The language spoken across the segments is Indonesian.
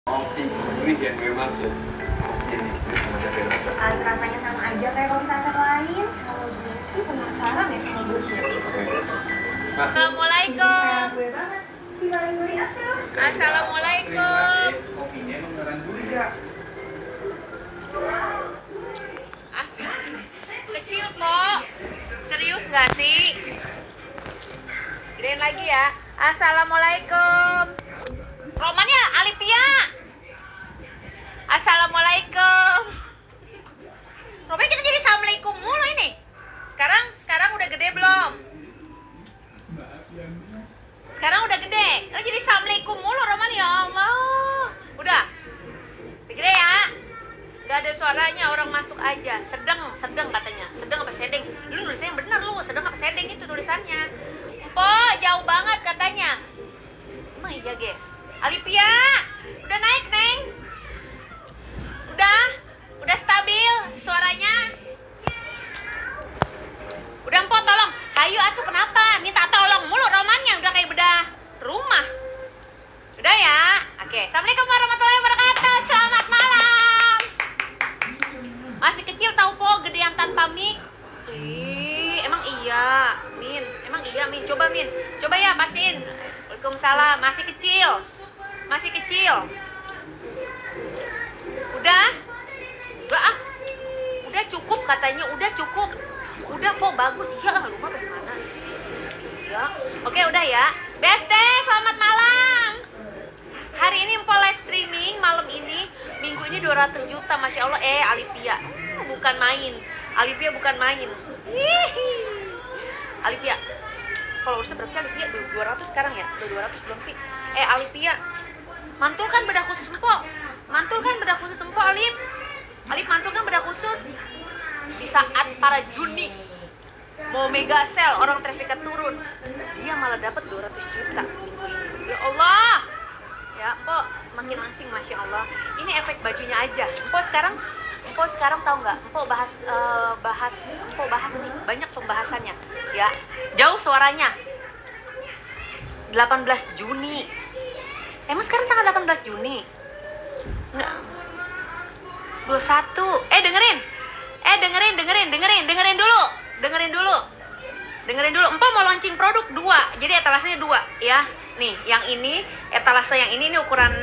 Kopi gurih yang gue maksud. Ini sama cabai rata. Rasanya sama aja kayak kalau resep lain. Kalau gue sih penasaran ya sama burger. Mas. Assalamualaikum. Gue banget. Tinggalin gue apa? Assalamualaikum. Kopinya emang beneran gurih ya? Kecil kok. Serius nggak sih? Gedein lagi ya. Assalamualaikum. Romannya Alipia. Assalamualaikum. Romannya kita jadi assalamualaikum mulu ini. Sekarang udah gede belum? Sekarang udah gede. Oh, jadi assalamualaikum mulu Roman, ya Allah. Udah. Gede ya. Gak ada suaranya, orang masuk aja. Sedang katanya. Sedang apa sedeng? Lu nulisnya yang benar lu. Sedang apa sedeng itu tulisannya. Empo, jauh banget katanya. Emang iya, guys. Alipia, udah naik, Neng. Udah stabil suaranya. Udah, Empo, tolong. Kayu atuh kenapa? Minta tolong mulu romannya, udah kayak bedah rumah. Udah ya? Oke, Assalamualaikum warahmatullahi wabarakatuh. Selamat malam. Masih kecil tahu po, gedean tanpa mic. Emang iya, Min. Emang iya, Min. Coba, Min. Coba ya, pastiin. Waalaikumsalam. Masih kecil. Udah? Enggak ah. Udah cukup katanya, udah cukup. Udah po, bagus. Iya, rumah bagaimana? Ya. Oke, udah ya. Beste, selamat malam. Hari ini Empo live streaming malam ini. Minggu ini 200 juta, Masya Allah. Alipia bukan main. Hihi. Alipia, kalau urusan berapa sih Alipia? 200 sekarang ya? Udah 200 belum sih? Alipia, mantulkan bedah khusus Empo. Alip mantulkan bedah khusus. Di saat para Juni mau mega sale, orang trafficnya turun, dia malah dapat 200 juta minggu ini. Ya Allah. Ya, Empo makin langsing, Masya Allah. Ini efek bajunya aja. Empo sekarang tahu nggak? Empo bahas nih, banyak pembahasannya. Ya, jauh suaranya. 18 Juni. Emang sekarang tanggal 18 Juni? Enggak. 21. Dengerin dulu. Empo mau launching produk 2. Jadi etalasenya 2 ya. Nih, yang ini etalase yang ini ukuran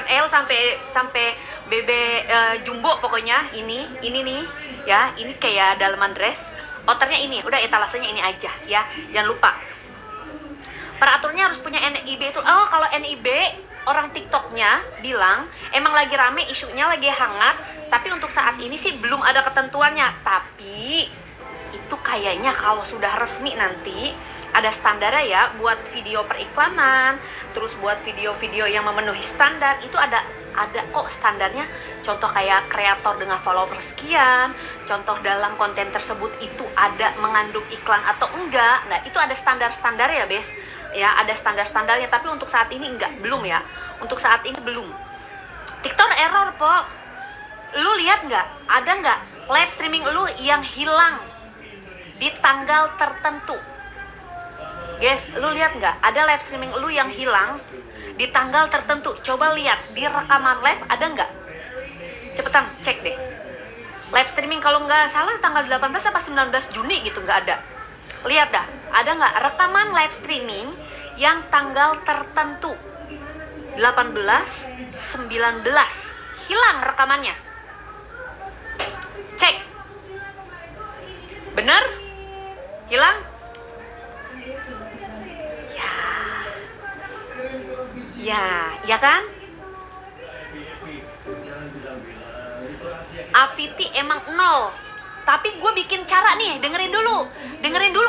L sampai BB jumbo pokoknya. Ini nih ya, ini kayak daleman dress. Outernya ini, udah etalasenya ini aja ya. Jangan lupa. Peraturannya harus punya NIB itu. Oh, kalau NIB orang TikToknya bilang emang lagi rame, isunya lagi hangat, tapi untuk saat ini sih belum ada ketentuannya. Tapi itu kayaknya kalau sudah resmi nanti ada standarnya ya, buat video periklanan, terus buat video-video yang memenuhi standar itu ada kok standarnya. Contoh kayak kreator dengan follower sekian, contoh dalam konten tersebut itu ada mengandung iklan atau enggak. Nah, itu ada standar-standar ya, Bes. Ya, ada standar-standarnya, tapi untuk saat ini belum ya. Untuk saat ini belum. TikTok error, Po. Lu lihat nggak? Ada nggak live streaming lu yang hilang di tanggal tertentu? Guys, lu lihat nggak? Ada live streaming lu yang hilang di tanggal tertentu. Coba lihat di rekaman live ada nggak? Cepetan cek deh. Live streaming kalau nggak salah tanggal 18 apa 19 Juni gitu, nggak ada. Lihat dah, ada nggak rekaman live streaming yang tanggal tertentu? 18, 19 hilang rekamannya. Cek. Bener? Hilang? Ya kan? Aviti emang 0. Tapi gue bikin cara nih, dengerin dulu.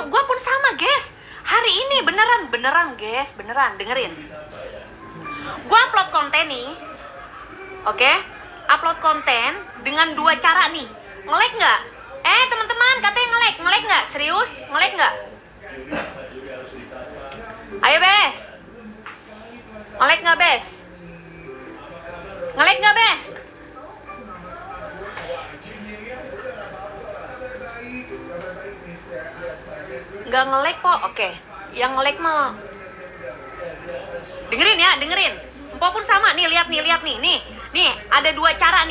Gue pun sama, guys. Hari ini beneran, guys, dengerin. Gue upload konten nih, oke? Upload konten dengan 2 cara nih. Nge-lag nggak? Teman-teman, katanya nge-lag nggak? Serius? Nge-lag nggak? Ayo, Bes. Nge-lag nggak, Bes? Nggak nge-lag kok, oke. Yang nge-lag mah dengerin ya. Empo pun sama nih, lihat nih, nih ada dua cara,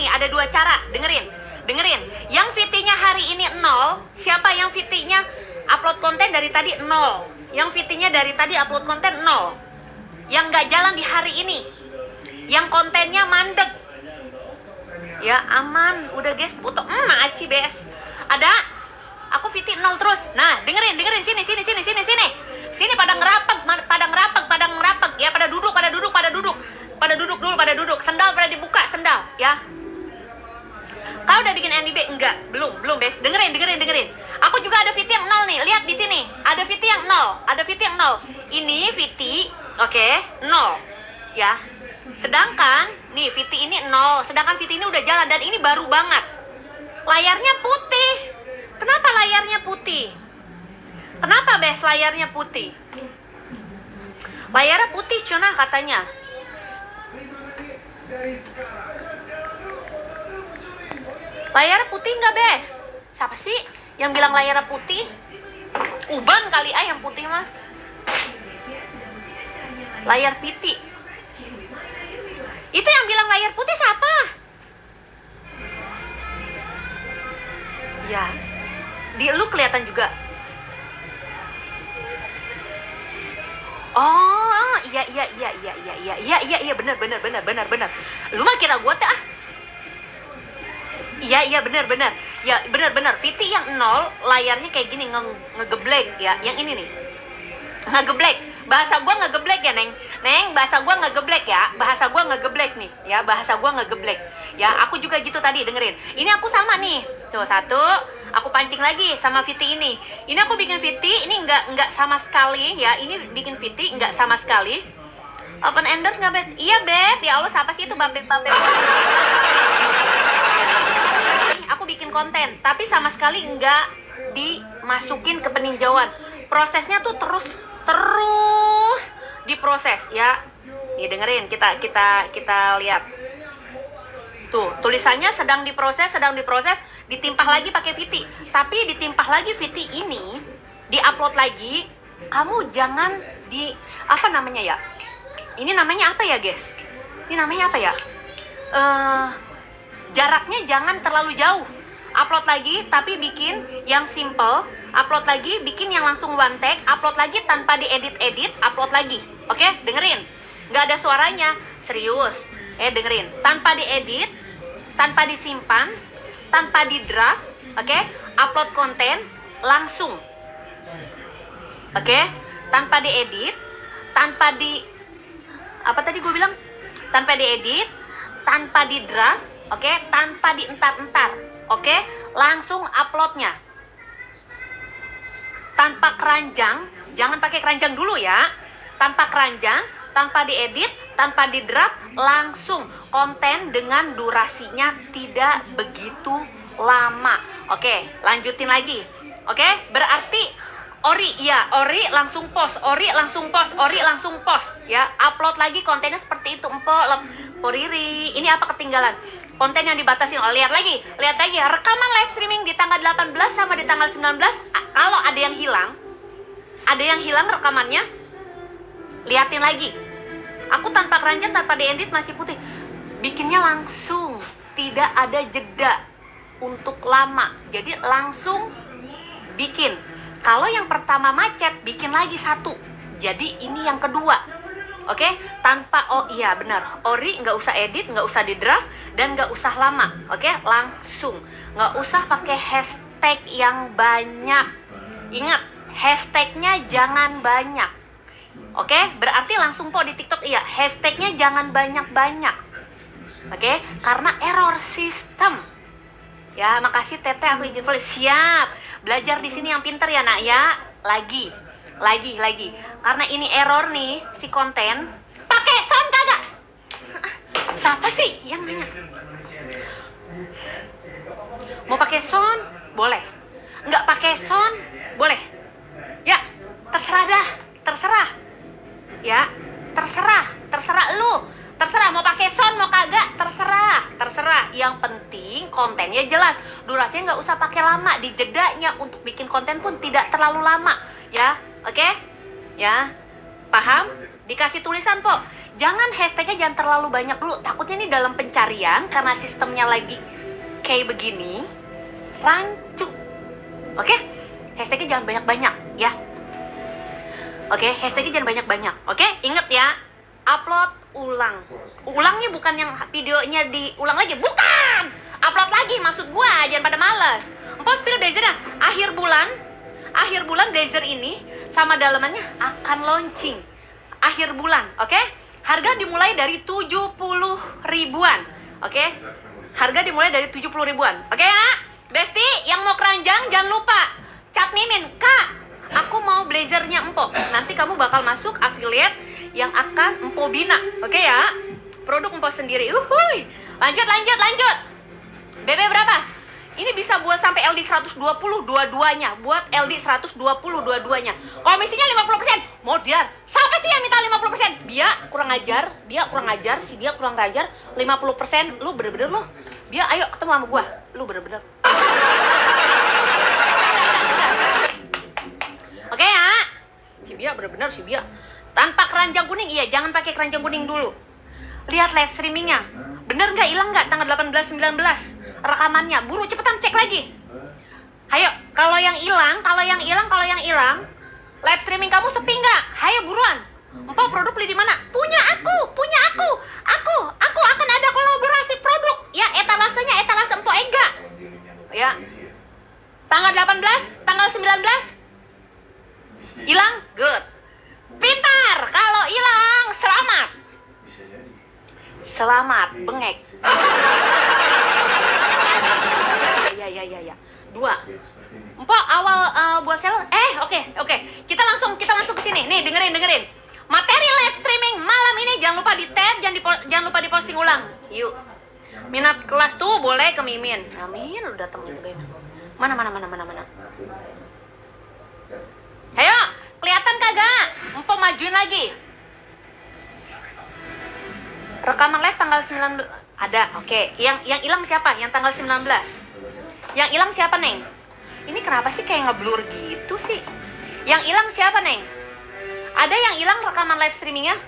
dengerin. Yang VT-nya hari ini 0, siapa yang VT-nya upload konten dari tadi 0, yang VT-nya dari tadi upload konten 0, yang nggak jalan di hari ini, yang kontennya mandek, ya aman, udah guys, foto, aci bes, ada, aku VT 0 terus, nah dengerin, sini pada ngerapek, ya pada duduk, sendal pada dibuka, sendal, ya. Kau udah bikin NDB? Enggak, belum bes. Dengerin. Aku juga ada VT yang 0 nih. Lihat di sini. Ada VT yang 0. Ini VT, oke, 0. Ya. Sedangkan nih VT ini 0. Sedangkan VT ini udah jalan dan ini baru banget. Layarnya putih. Kenapa layarnya putih? Kenapa bes layarnya putih? Layarnya putih Cuna katanya. Layar putih nggak bes? Siapa sih yang bilang layar putih? Uban kali yang putih mah. Layar piti. Itu yang bilang layar putih siapa? Ya, di lu kelihatan juga. Oh, iya, benar. Lu mah kira gua teh ah. Iya benar. Ya benar. VT yang 0 layarnya kayak gini ngegeblek ya. Yang ini nih. Ngegeblek. Bahasa gua ngegeblek ya, Neng. Bahasa gua ngegeblek ya. Bahasa gua ngegeblek nih. Ya, bahasa gua ngegeblek. Ya, aku juga gitu tadi, dengerin. Ini aku sama nih. Coba satu, aku pancing lagi sama VT ini. Ini aku bikin VT, ini enggak sama sekali ya. Ini bikin VT enggak sama sekali. Open endorse nggak, Beb? Iya, Beb. Ya Allah, siapa sih itu Beb? Aku bikin konten, tapi sama sekali nggak dimasukin ke peninjauan. Prosesnya tuh terus diproses ya. Nih dengerin, kita lihat. Tuh, tulisannya sedang diproses, ditimpah lagi pakai VT. Tapi ditimpah lagi VT ini, diupload lagi, kamu jangan apa namanya ya? Ini namanya apa ya, guys? Ini namanya apa ya? Jaraknya jangan terlalu jauh. Upload lagi tapi bikin yang simple, upload lagi bikin yang langsung one take, upload lagi tanpa diedit, upload lagi. Oke, dengerin. Nggak ada suaranya, serius. Dengerin. Tanpa diedit, tanpa disimpan, tanpa di draft, oke? Upload konten langsung. Oke? Tanpa diedit, tanpa di apa tadi gue bilang? Tanpa diedit, tanpa di draft, oke? Tanpa dientar-entar, oke? Langsung uploadnya. Tanpa keranjang, jangan pakai keranjang dulu ya. Tanpa keranjang, tanpa diedit, tanpa di draft, langsung konten dengan durasinya tidak begitu lama. Oke, lanjutin lagi. Oke, berarti Ori langsung post, Ori langsung post ya. Upload lagi kontennya seperti itu. Riri, ini apa ketinggalan? Konten yang dibatasin. Lihat lagi. Rekaman live streaming di tanggal 18 sama di tanggal 19. Kalau ada yang hilang rekamannya, liatin lagi. Aku tanpa keranjang, tanpa diedit masih putih. Bikinnya langsung, tidak ada jeda untuk lama. Jadi langsung bikin. Kalau yang pertama macet, bikin lagi satu. Jadi ini yang kedua. Oke, tanpa iya benar. Ori nggak usah edit, nggak usah di draft, dan nggak usah lama. Oke, langsung. Nggak usah pakai hashtag yang banyak. Ingat, hashtagnya jangan banyak. Oke, berarti langsung di TikTok iya. Hashtagnya jangan banyak-banyak. Oke, karena error sistem. Ya, makasih Teteh, aku izin follow. Siap. Belajar di sini yang pinter ya, Nak ya. Lagi. Karena ini error nih si konten. Pakai sound kagak? Siapa sih yang nanya? Mau pakai sound? Boleh. Nggak pakai sound? Boleh. Ya, terserah. Ya, terserah lu. Terserah mau pakai sound mau kagak, terserah. Yang penting kontennya jelas. Durasinya nggak usah pakai lama. Di jedanya untuk bikin konten pun tidak terlalu lama, ya. Oke? Ya. Paham? Dikasih tulisan, Po. Jangan hashtagnya jangan terlalu banyak dulu. Takutnya nih dalam pencarian karena sistemnya lagi kayak begini, rancu. Oke? Hashtagnya jangan banyak-banyak ya. Oke, hashtagnya jangan banyak-banyak. Oke? Ingat ya, upload ulang. Ulangnya bukan yang videonya diulang lagi, bukan. Upload lagi maksud gua, jangan pada males. Empok spill blazernya akhir bulan blazer ini sama dalamannya akan launching akhir bulan, oke? Harga dimulai dari 70 ribuan, oke? Harga dimulai dari 70 ribuan, oke ya? Besti, yang mau keranjang jangan lupa cat Mimin, Kak, aku mau blazernya Empok. Nanti kamu bakal masuk affiliate yang akan Empok bina, oke ya? Produk Empok sendiri, uhuy. Lanjut. BB berapa? Ini bisa buat sampai LD 120 dua-duanya. Buat LD 120 dua-duanya. Komisinya 50%. Modiar. Siapa sih yang minta 50%? Dia kurang ajar, si dia kurang ajar. 50%. Lu bener-bener lu. Dia ayo ketemu sama gua. Lu bener-bener. Oke ya. Si Bia bener-bener si Bia. Tanpa keranjang kuning, iya jangan pakai keranjang kuning dulu. Lihat live streamingnya. Bener nggak, hilang nggak tanggal 18-19 rekamannya? Buru cepetan cek lagi. Hayo, kalau yang hilang, live streaming kamu sepi nggak? Hayo buruan. Empok produk beli di mana? Punya aku. Aku akan ada kolaborasi produk. Ya, etalasenya etalase Empok Ega. Ya. Tanggal 18, tanggal 19 hilang, good. Pintar. Kalau hilang, selamat. Selamat, bengek. Ya. 2. Empok awal buat seller. Oke. Kita langsung ke sini. Nih, dengerin. Materi live streaming malam ini jangan lupa di-tag, jangan lupa di-posting ulang. Yuk. Minat kelas tuh boleh ke Mimin. Amin, udah datang itu Beb. Mana. Ayo, kelihatan kagak? Empok majuin lagi. Rekaman live tanggal 19 ada, oke. Yang hilang siapa? Yang tanggal 19. Yang hilang siapa, Neng? Ini kenapa sih kayak ngeblur gitu sih? Yang hilang siapa, Neng? Ada yang hilang rekaman live streamingnya?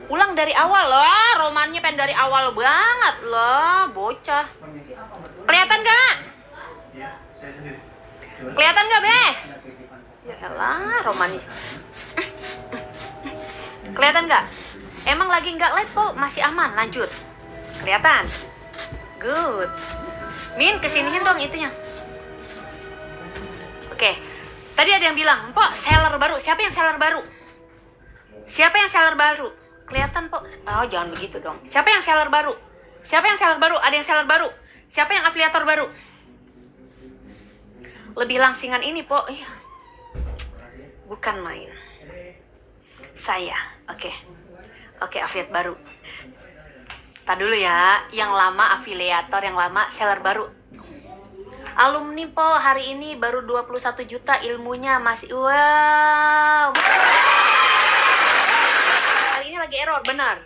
Ulang dari awal loh, romannya pengen dari awal banget loh, bocah. Kelihatan gak? Kelihatan gak, Bes? Ya elah, romannya. Kelihatan nggak? Emang lagi nggak live kok, masih aman. Lanjut. Kelihatan? Good. Min, kesiniin dong itunya. Oke. Tadi ada yang bilang, Pok, seller baru. Siapa yang seller baru? Kelihatan, Pok. Oh, jangan begitu dong. Siapa yang seller baru? Ada yang seller baru. Siapa yang afiliator baru? Lebih langsingan ini, Pok. Iya. Bukan main. Saya, oke, affiliate baru. Tar dulu ya, yang lama afiliator, yang lama seller baru. Alumni Po hari ini baru 21 juta ilmunya masih, wow. Kali ini lagi error, benar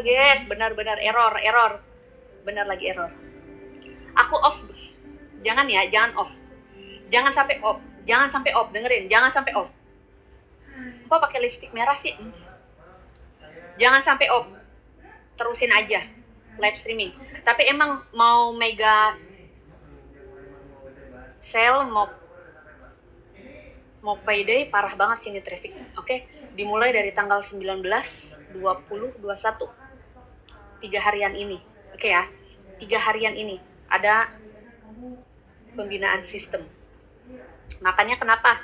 guys, benar error, benar lagi error. Aku off, jangan off, jangan sampai off, dengerin, jangan sampai off. Kok pakai lipstick merah sih? Jangan sampai off. Terusin aja live streaming. Tapi emang mau mega sale, mau payday parah banget sini traffic. Oke, dimulai dari tanggal 19, 20, 21. 3 harian ini. Oke ya. 3 harian ini ada pembinaan sistem. Makanya kenapa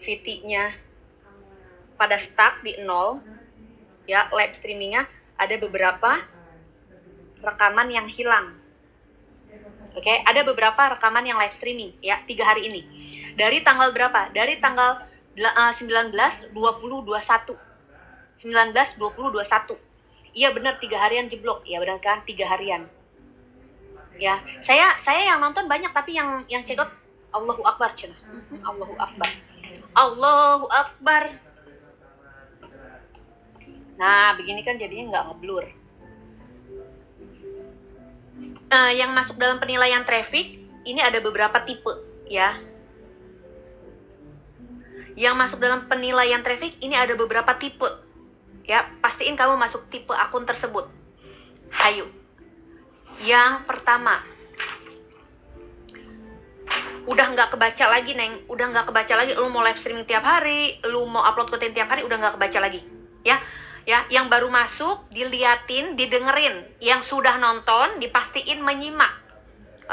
VT-nya pada stuck di 0 ya, live streamingnya ada beberapa rekaman yang hilang. Oke, ada beberapa rekaman yang live streaming ya 3 hari ini. Dari tanggal berapa? Dari tanggal 19, 20, 21. 19, 20, 21. Iya benar 3 harian jeblok. Ya benar kan 3 harian. Ya, saya yang nonton banyak tapi yang check out Allahu Akbar cenah. Allahu Akbar. Nah, begini kan jadinya nggak ngeblur. Yang masuk dalam penilaian traffic, ini ada beberapa tipe, ya. yang masuk dalam penilaian traffic ini ada beberapa tipe. Ya, pastiin kamu masuk tipe akun tersebut. Hayu. Yang pertama, udah nggak kebaca lagi, Neng. Udah nggak kebaca lagi. Lu mau live streaming tiap hari, lu mau upload konten tiap hari, udah nggak kebaca lagi. Ya, yang baru masuk, diliatin, didengerin. Yang sudah nonton, dipastiin menyimak.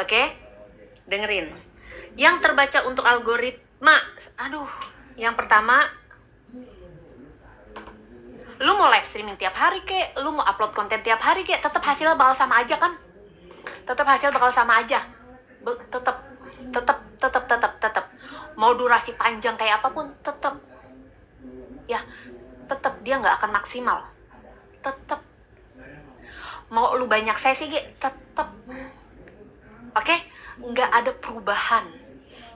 Oke? Dengerin. Yang terbaca untuk algoritma. Aduh, yang pertama, lu mau live streaming tiap hari kek, lu mau upload konten tiap hari kek, tetap hasilnya bakal sama aja kan? Tetap hasil bakal sama aja. Tetap. Mau durasi panjang kayak apapun, tetap. Ya, tetap dia nggak akan maksimal. Tetap. Mau lu banyak sesi kek, tetap. Oke? Nggak ada perubahan.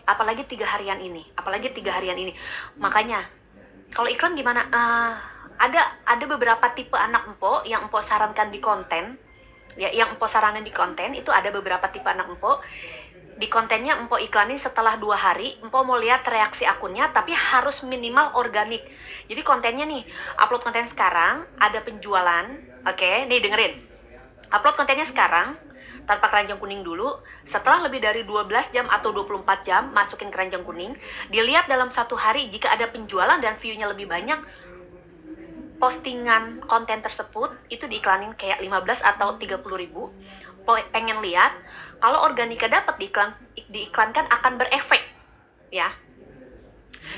Apalagi 3 harian ini. Makanya, kalau iklan gimana? Ada beberapa tipe anak empo yang empo sarankan di konten. Ya, yang empo saranin di konten itu ada beberapa tipe anak empo. Di kontennya empo iklanin setelah 2 hari, empo mau lihat reaksi akunnya, tapi harus minimal organik. Jadi kontennya nih, upload konten sekarang, ada penjualan. Oke, nih dengerin. Upload kontennya sekarang, tanpa keranjang kuning dulu. Setelah lebih dari 12 jam atau 24 jam, masukin keranjang kuning. Dilihat dalam 1 hari, jika ada penjualan dan view-nya lebih banyak, postingan konten tersebut itu diiklanin kayak 15 atau 30 ribu. Pengen lihat kalau organika dapat diiklankan akan berefek, ya.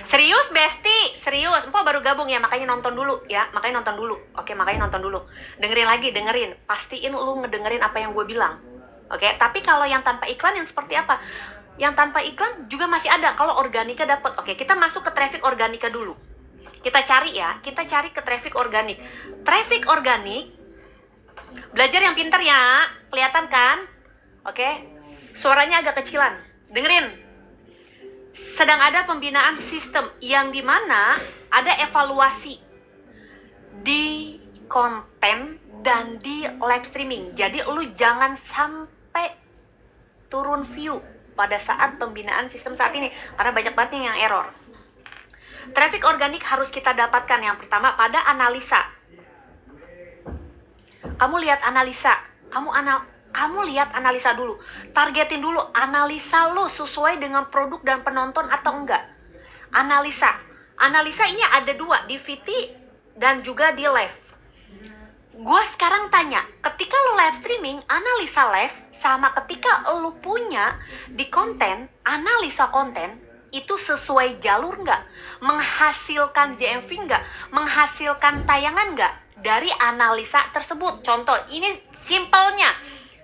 Serius Besti, serius. Empo baru gabung ya, makanya nonton dulu ya, Oke, makanya nonton dulu. Dengerin. Pastiin lu ngedengerin apa yang gue bilang. Oke, tapi kalau yang tanpa iklan yang seperti apa? Yang tanpa iklan juga masih ada kalau organika dapat. Oke, kita masuk ke traffic organika dulu. Kita cari ke traffic organik. Traffic organik, belajar yang pintar ya, kelihatan kan? Oke, suaranya agak kecilan. Dengerin. Sedang ada pembinaan sistem yang dimana ada evaluasi di konten dan di live streaming. Jadi lu jangan sampai turun view pada saat pembinaan sistem saat ini, karena banyak banget yang error. Traffic organik harus kita dapatkan yang pertama pada analisa. Kamu lihat analisa, kamu lihat analisa dulu. Targetin dulu analisa lo sesuai dengan produk dan penonton atau enggak. Analisa ini ada 2, di VT dan juga di live. Gua sekarang tanya, ketika lo live streaming, analisa live sama ketika lo punya di konten, analisa konten, itu sesuai jalur nggak? Menghasilkan JMV nggak? Menghasilkan tayangan nggak? Dari analisa tersebut. Contoh, ini simpelnya.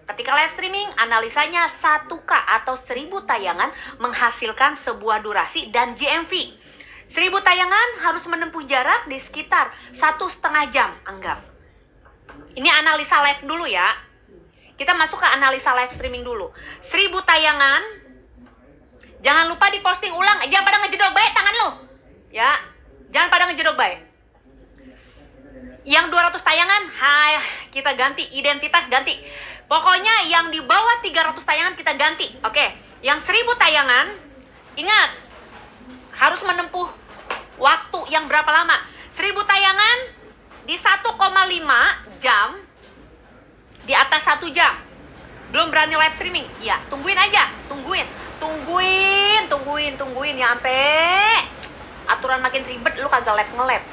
Ketika live streaming, analisanya 1K atau 1000 tayangan menghasilkan sebuah durasi dan JMV. 1000 tayangan harus menempuh jarak di sekitar 1,5 jam, anggap. Ini analisa live dulu ya. Kita masuk ke analisa live streaming dulu. 1000 tayangan, jangan lupa diposting ulang. Jangan pada ngejedok baik tangan lo. Ya, jangan pada ngejedok baik. Yang 200 tayangan, kita ganti. Identitas ganti. Pokoknya yang di bawah 300 tayangan kita ganti. Oke, yang 1000 tayangan, ingat, harus menempuh waktu yang berapa lama? 1000 tayangan di 1,5 jam, di atas 1 jam. Belum berani live streaming? Ya, tungguin aja. Tungguin ya, sampai aturan makin ribet, lu kagak nge-lab.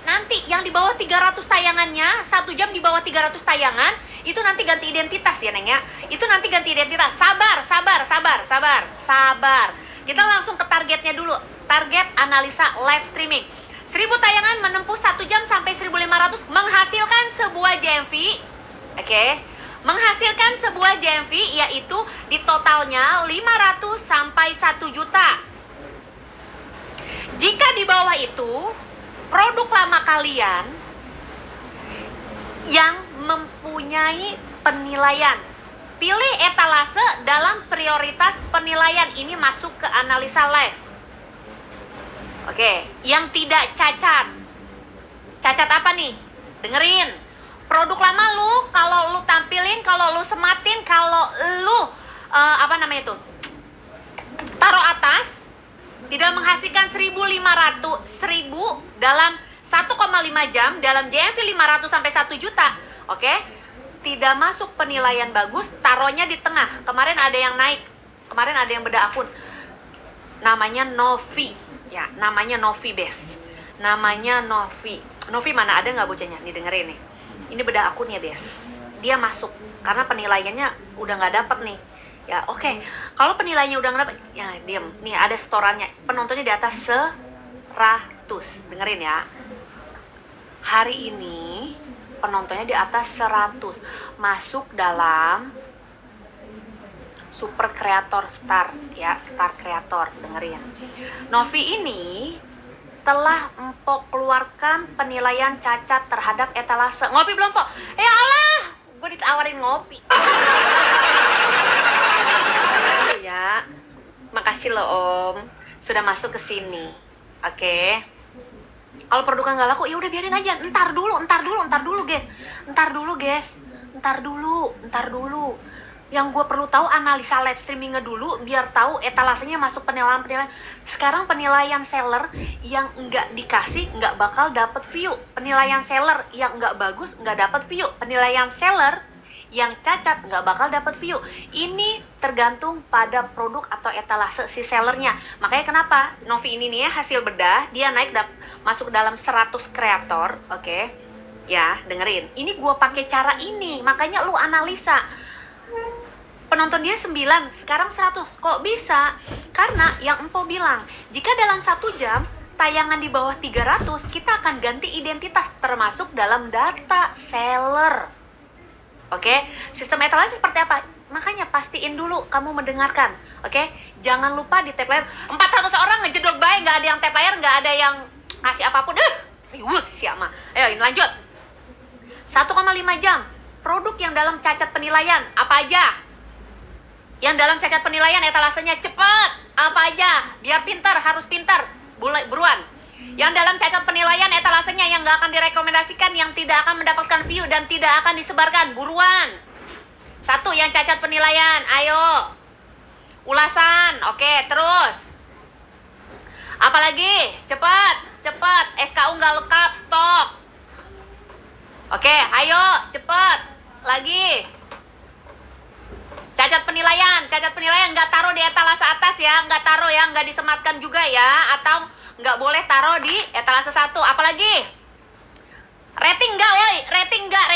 Nanti yang di bawah 300 tayangannya, 1 jam di bawah 300 tayangan, itu nanti ganti identitas ya, Neng ya. Itu nanti ganti identitas. Sabar. Kita langsung ke targetnya dulu. Target analisa live streaming. 1000 tayangan menempuh 1 jam sampai 1500 menghasilkan sebuah JMV. Oke. Menghasilkan sebuah JMV yaitu di totalnya 500 sampai 1 juta. Jika di bawah itu produk lama kalian yang mempunyai penilaian, pilih etalase dalam prioritas penilaian. Ini masuk ke analisa live. Oke, yang tidak cacat. Cacat apa nih? Dengerin. Produk lama lu, kalau lu tampilin, kalau lu sematin, kalau lu atas tidak menghasilkan 1000 dalam 1,5 jam dalam JMV 500 sampai 1 juta. Oke? Tidak masuk penilaian bagus, taruhnya di tengah. Kemarin ada yang naik. Kemarin ada yang beda akun. Namanya Novi. Ya, namanya Novi Bes. Namanya Novi. Novi mana ada nggak bocahnya? Nih dengerin nih. Ini beda akunnya Bes. Dia masuk karena penilaiannya udah nggak dapet nih. Ya oke, kalau penilaiannya udah nggak dapet, ya diem. Nih ada setorannya, penontonnya di atas 100. Dengerin ya. Hari ini penontonnya di atas 100. Masuk dalam super kreator star ya, star kreator. Dengerin. Novi ini telah empok keluarkan penilaian cacat terhadap etalase. Ngopi belum, Pok? Ya Allah, gue ditawarin ngopi. Ya, makasih loh Om, sudah masuk ke sini. Oke. Kalau produknya nggak laku, ya udah biarin aja. Ntar dulu, guys. Yang gue perlu tahu analisa live streamingnya dulu, biar tahu etalasenya masuk penilaian. Sekarang penilaian seller yang nggak dikasih nggak bakal dapet view. Penilaian seller yang nggak bagus nggak dapet view. Penilaian seller yang cacat nggak bakal dapat view. Ini tergantung pada produk atau etalase si sellernya. Makanya kenapa Novi ini nih ya, hasil bedah dia naik masuk dalam 100 kreator. Oke. Ya, dengerin. Ini gua pakai cara ini. Makanya lu analisa. Penonton dia 9, sekarang 100. Kok bisa? Karena yang Empo bilang, jika dalam 1 jam tayangan di bawah 300, kita akan ganti identitas termasuk dalam data seller. Oke, sistem etalase seperti apa? Makanya pastiin dulu kamu mendengarkan. Oke, jangan lupa di tap layar. 400 orang ngejedok baik, nggak ada yang tap layar, nggak ada yang ngasih apapun. Siapa? Ayo, lanjut. 1,5 jam. Produk yang dalam cacat penilaian apa aja? Yang dalam cacat penilaian etalasenya cepet apa aja? Biar pintar, harus pintar. Buruan. Yang dalam cacat penilaian etalasenya yang nggak akan direkomendasikan, yang tidak akan mendapatkan view dan tidak akan disebarkan. Buruan. 1 yang cacat penilaian, ayo. Ulasan, oke, terus. Apalagi? Cepat. SKU nggak lengkap, stop. Oke, ayo, cepat. Lagi. Cacat penilaian nggak taruh di etalase atas ya, nggak taruh ya, nggak disematkan juga ya, atau nggak boleh taruh di etalase 1. Apalagi? Rating nggak, woi, rating nggak.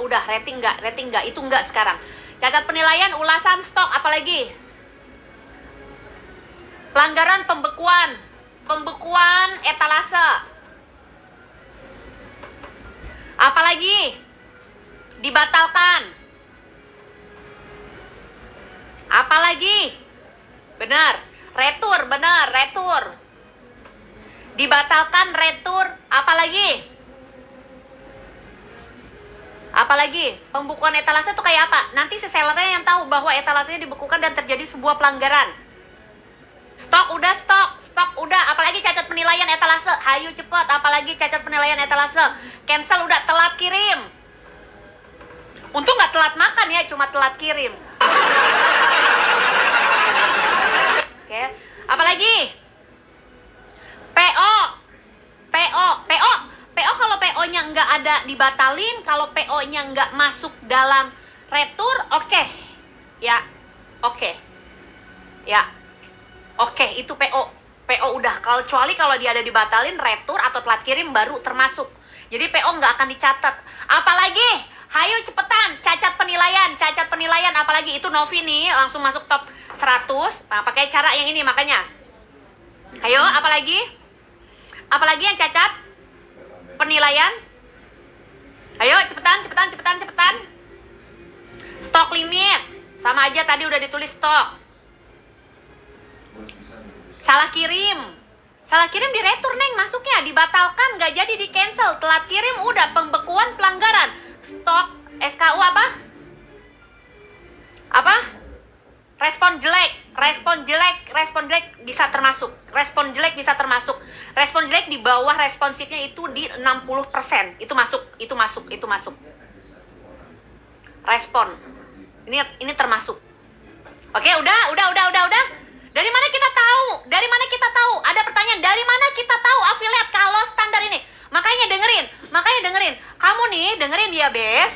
Udah, rating nggak, itu nggak sekarang. Cacat penilaian, ulasan, stok, apalagi? Pelanggaran pembekuan etalase. Apalagi? Dibatalkan. Apalagi? Benar, retur. Dibatalkan, retur. Apalagi? Pembukuan etalase itu kayak apa? Nanti si sellernya yang tahu bahwa etalasenya dibekukan dan terjadi sebuah pelanggaran. Stok udah. Apalagi cacat penilaian etalase. Hayu cepet. Apalagi cacat penilaian etalase. Cancel udah, telat kirim. Untung nggak telat makan ya, cuma telat kirim. Oke, apalagi? PO kalau PO-nya nggak ada dibatalin, kalau PO-nya nggak masuk dalam retur, oke, itu PO udah. Kecuali kalau dia ada dibatalin, retur atau telat kirim baru termasuk. Jadi PO nggak akan dicatat. Apalagi? Hayo cepetan, cacat penilaian, apalagi? Itu Novi nih, langsung masuk top 100. Nah, pakai cara yang ini makanya. Ayo, apalagi? Apalagi yang cacat penilaian? Ayo, cepetan. Stok limit. Sama aja tadi udah ditulis stok. Salah kirim di retur, Neng, masuknya. Dibatalkan, nggak jadi di cancel. Telat kirim, udah. Pembekuan, pelanggaran. Stok, SKU apa? Respon jelek bisa termasuk. Respon jelek di bawah responsifnya itu di 60%. Itu masuk. Respon. Ini termasuk. Oke, udah. Dari mana kita tahu? Dari mana kita tahu? Ada pertanyaan, dari mana kita tahu affiliate kalau standar ini? Makanya dengerin. Kamu nih, dengerin ya, Bes.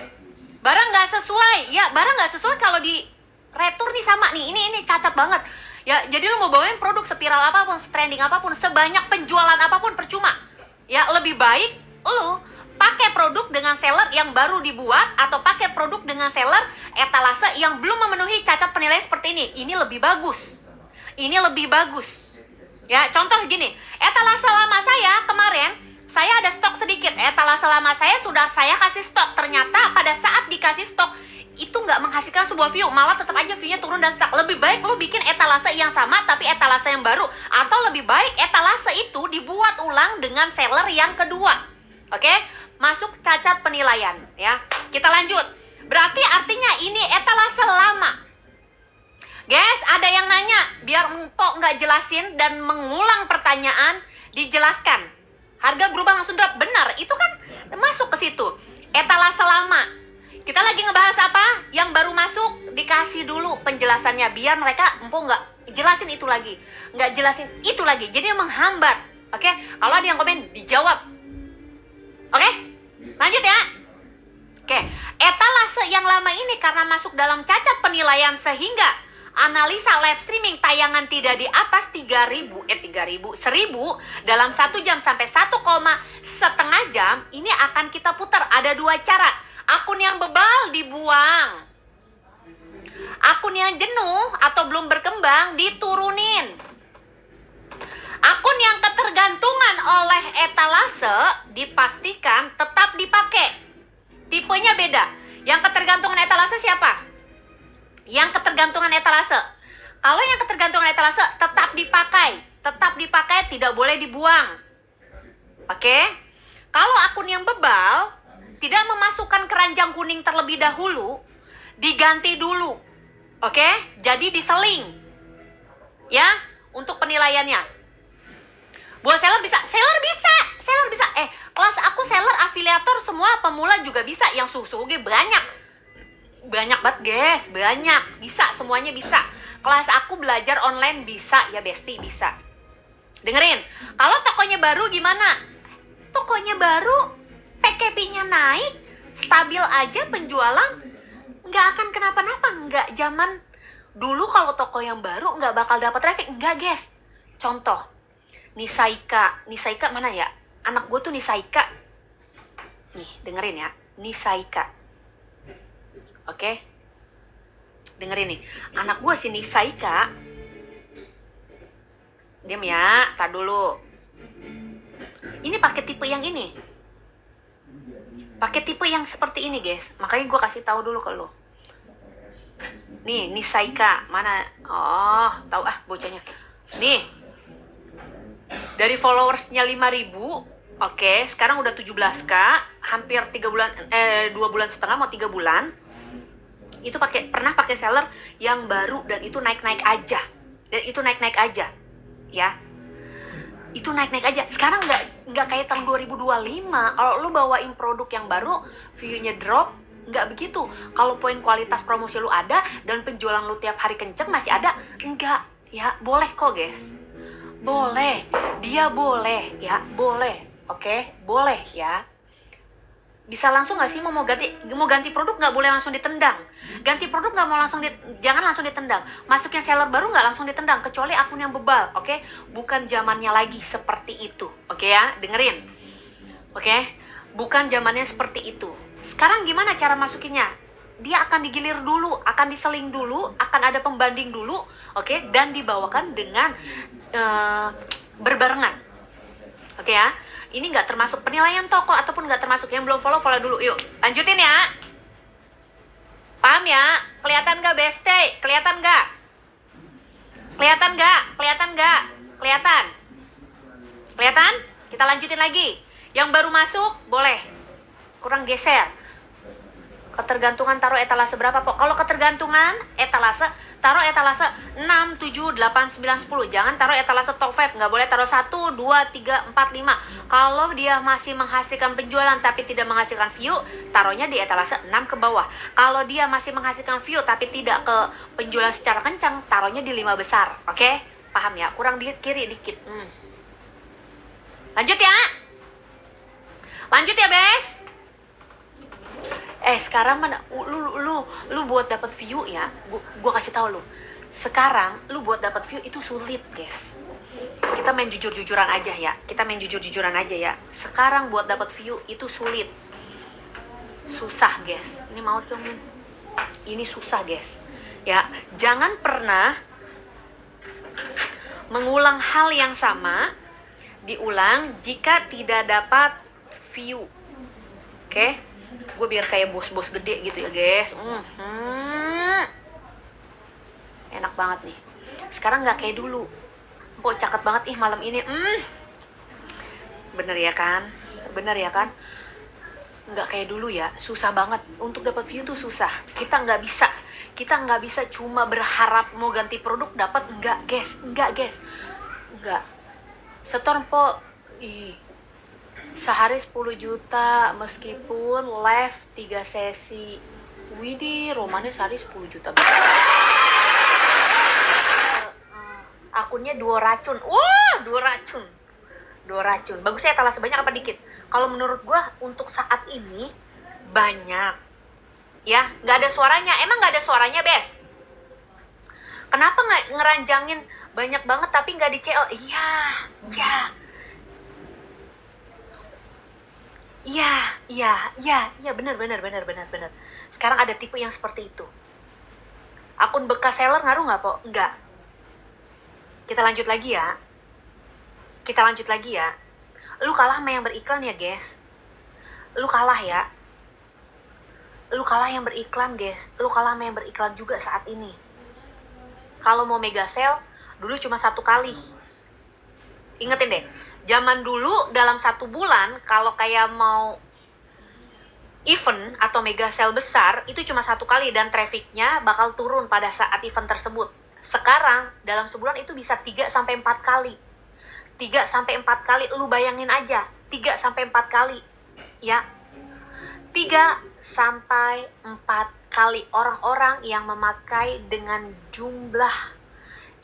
Barang nggak sesuai. Ya, barang nggak sesuai kalau di retur nih sama nih. Ini cacat banget. Ya, jadi lu mau bawain produk spiral apapun, trending apapun, sebanyak penjualan apapun percuma. Ya, lebih baik lu pakai produk dengan seller yang baru dibuat atau pakai produk dengan seller etalase yang belum memenuhi cacat penilaian seperti ini. Ini lebih bagus. Ya, contoh gini, etalase lama saya kemarin, saya ada stok sedikit. Etalase lama saya sudah saya kasih stok. Ternyata pada saat dikasih stok, itu nggak menghasilkan sebuah view. Malah tetap aja view-nya turun dan stuck. Lebih baik lo bikin etalase yang sama, tapi etalase yang baru. Atau lebih baik etalase itu dibuat ulang dengan seller yang kedua. Oke? Masuk cacat penilaian. Ya, kita lanjut. Berarti artinya ini etalase lama. Guys, ada yang nanya, biar Mpok nggak jelasin dan mengulang pertanyaan, dijelaskan. Harga berubah langsung drop, benar, itu kan masuk ke situ. Etalase lama. Kita lagi ngebahas apa? Yang baru masuk, dikasih dulu penjelasannya, biar mereka Mpok nggak jelasin itu lagi. Nggak jelasin itu lagi, jadi menghambat. Oke? Kalau ada yang komen, dijawab. Oke? Lanjut ya. Oke, etalase yang lama ini karena masuk dalam cacat penilaian sehingga analisa live streaming tayangan tidak di atas 1000 dalam 1 jam sampai 1,5 jam, ini akan kita putar. Ada 2 cara. Akun yang bebal dibuang. Akun yang jenuh atau belum berkembang diturunin. Akun yang ketergantungan oleh etalase dipastikan tetap dipakai. Tipenya beda. Yang ketergantungan etalase siapa? Yang ketergantungan etalase. Kalau yang ketergantungan etalase tetap dipakai, tidak boleh dibuang. Oke? Kalau akun yang bebal tidak memasukkan keranjang kuning terlebih dahulu, diganti dulu. Oke? Jadi diseling. Ya, untuk penilaiannya. Buat seller bisa. Kelas aku seller, afiliator, semua pemula juga bisa. Yang suhu-suhu banyak banget guys, banyak, bisa, semuanya bisa. Kelas aku belajar online bisa ya Besti, bisa. Dengerin, kalau tokonya baru gimana? Tokonya baru, PKP-nya naik, stabil aja penjualan, nggak akan kenapa-napa. Nggak zaman dulu kalau toko yang baru nggak bakal dapat traffic, nggak guys. Contoh, Nisaika mana ya? Anak gue tuh Nisaika. Nih, dengerin ya, Nisaika. Oke, dengerin nih, anak gue si Nisaika. Diam ya, tar dulu. Ini pakai tipe yang ini, pakai tipe yang seperti ini guys. Makanya gue kasih tahu dulu ke lo. Nih, Nisaika mana? Oh, tahu bocahnya. Nih, dari followersnya 5.000, oke, sekarang udah 17k, hampir 3 bulan, 2 bulan setengah mau 3 bulan. Itu pernah pakai seller yang baru dan itu naik-naik aja. Ya. Itu naik-naik aja. Sekarang nggak kayak tahun 2025. Kalau lu bawain produk yang baru, view-nya drop, nggak begitu. Kalau poin kualitas promosi lu ada dan penjualan lu tiap hari kenceng masih ada, enggak. Ya, boleh kok, guys. Boleh. Dia boleh, ya, boleh. Oke, boleh ya. Bisa langsung nggak sih mau ganti produk, nggak boleh langsung ditendang. Ganti produk nggak mau jangan langsung ditendang. Masukin seller baru nggak langsung ditendang, kecuali akun yang bebal, oke? Bukan zamannya lagi seperti itu, oke ya? Dengerin, oke? Bukan zamannya seperti itu. Sekarang gimana cara masukinnya? Dia akan digilir dulu, akan diseling dulu, akan ada pembanding dulu, oke? Dan dibawakan dengan berbarengan, oke ya? Ini nggak termasuk penilaian toko ataupun nggak termasuk. Yang belum follow dulu. Yuk, lanjutin ya. Paham ya? Kelihatan nggak Beste? Kelihatan nggak? Kelihatan? Kita lanjutin lagi. Yang baru masuk boleh kurang geser. Ketergantungan taruh etalase berapa, Pok? Kalau ketergantungan etalase, taruh etalase 6, 7, 8, 9, 10. Jangan taruh etalase top 5. Nggak boleh taruh 1, 2, 3, 4, 5. Kalau dia masih menghasilkan penjualan tapi tidak menghasilkan view, taruhnya di etalase 6 ke bawah. Kalau dia masih menghasilkan view tapi tidak ke penjualan secara kencang, taruhnya di 5 besar. Oke? Paham ya? Kurang dikit, kiri dikit. Lanjut ya. Lanjut ya, Bes. Sekarang mana lu buat dapat view ya, gua kasih tahu lu. Sekarang lu buat dapat view itu sulit, guys. Kita main jujur-jujuran aja ya. Sekarang buat dapat view itu sulit. Susah, guys. Ini mau dong. Ini susah, guys. Ya, jangan pernah mengulang hal yang sama diulang jika tidak dapat view. Oke? Gue biar kayak bos-bos gede gitu ya, guys. Enak banget nih. Sekarang nggak kayak dulu. Mpok cakep banget malam ini. Bener ya kan? Nggak kayak dulu ya. Susah banget. Untuk dapat view tuh susah. Kita nggak bisa cuma berharap mau ganti produk dapat. Enggak, guys. Setor Mpok. Sehari 10 juta meskipun live 3 sesi. Widih, romannya sehari 10 juta. Akunnya 2 racun. Wah, 2 racun. Bagusnya etalase banyak apa dikit? Kalau menurut gua untuk saat ini banyak. Ya, nggak ada suaranya. Emang nggak ada suaranya, Bes? Kenapa nggak ngeranjangin banyak banget tapi nggak di CO? Iya, bener. Sekarang ada tipe yang seperti itu. Akun bekas seller ngaruh nggak, Pok? Nggak. Kita lanjut lagi ya. Lu kalah sama yang beriklan ya, guys. Lu kalah yang beriklan, guys. Lu kalah sama yang beriklan juga saat ini. Kalau mau mega sale, dulu cuma 1 kali. Ingetin deh. Zaman dulu dalam 1 bulan kalau kayak mau event atau mega sale besar itu cuma 1 kali dan trafficnya bakal turun pada saat event tersebut. Sekarang dalam sebulan itu bisa 3-4 kali. 3-4 kali, lu bayangin aja. 3-4 kali. Ya. 3-4 kali orang-orang yang memakai dengan jumlah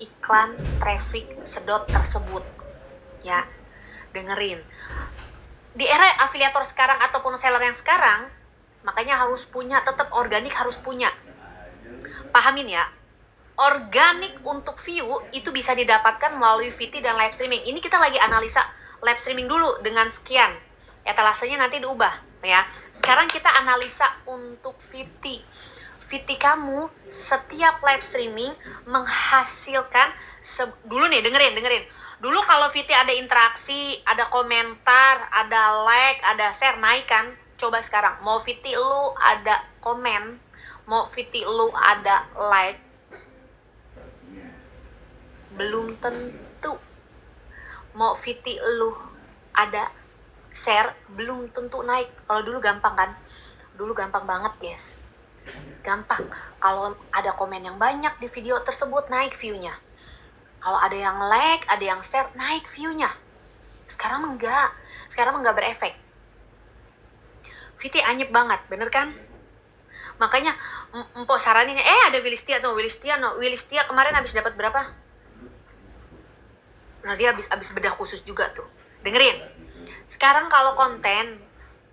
iklan traffic sedot tersebut. Ya. Dengerin, di era afiliator sekarang ataupun seller yang sekarang, makanya harus punya, tetap organik harus punya. Pahamin ya, organik untuk view itu bisa didapatkan melalui VT dan live streaming. Ini kita lagi analisa live streaming dulu dengan sekian, etalasenya nanti diubah ya. Sekarang kita analisa untuk VT. VT kamu setiap live streaming menghasilkan dulu nih, dengerin. Dulu kalau VT ada interaksi, ada komentar, ada like, ada share, naik kan? Coba sekarang, mau VT lu ada komen, mau VT lu ada like, belum tentu. Mau VT lu ada share, belum tentu naik. Kalau dulu gampang kan? Dulu gampang banget, guys. Gampang. Kalau ada komen yang banyak di video tersebut, naik view-nya. Kalau ada yang like, ada yang share, naik view-nya. Sekarang enggak berefek. VT anyep banget, bener kan? Makanya Mpok saranin, ada Willistia kemarin habis dapat berapa? Nah, dia habis bedah khusus juga tuh. Dengerin. Sekarang kalau konten,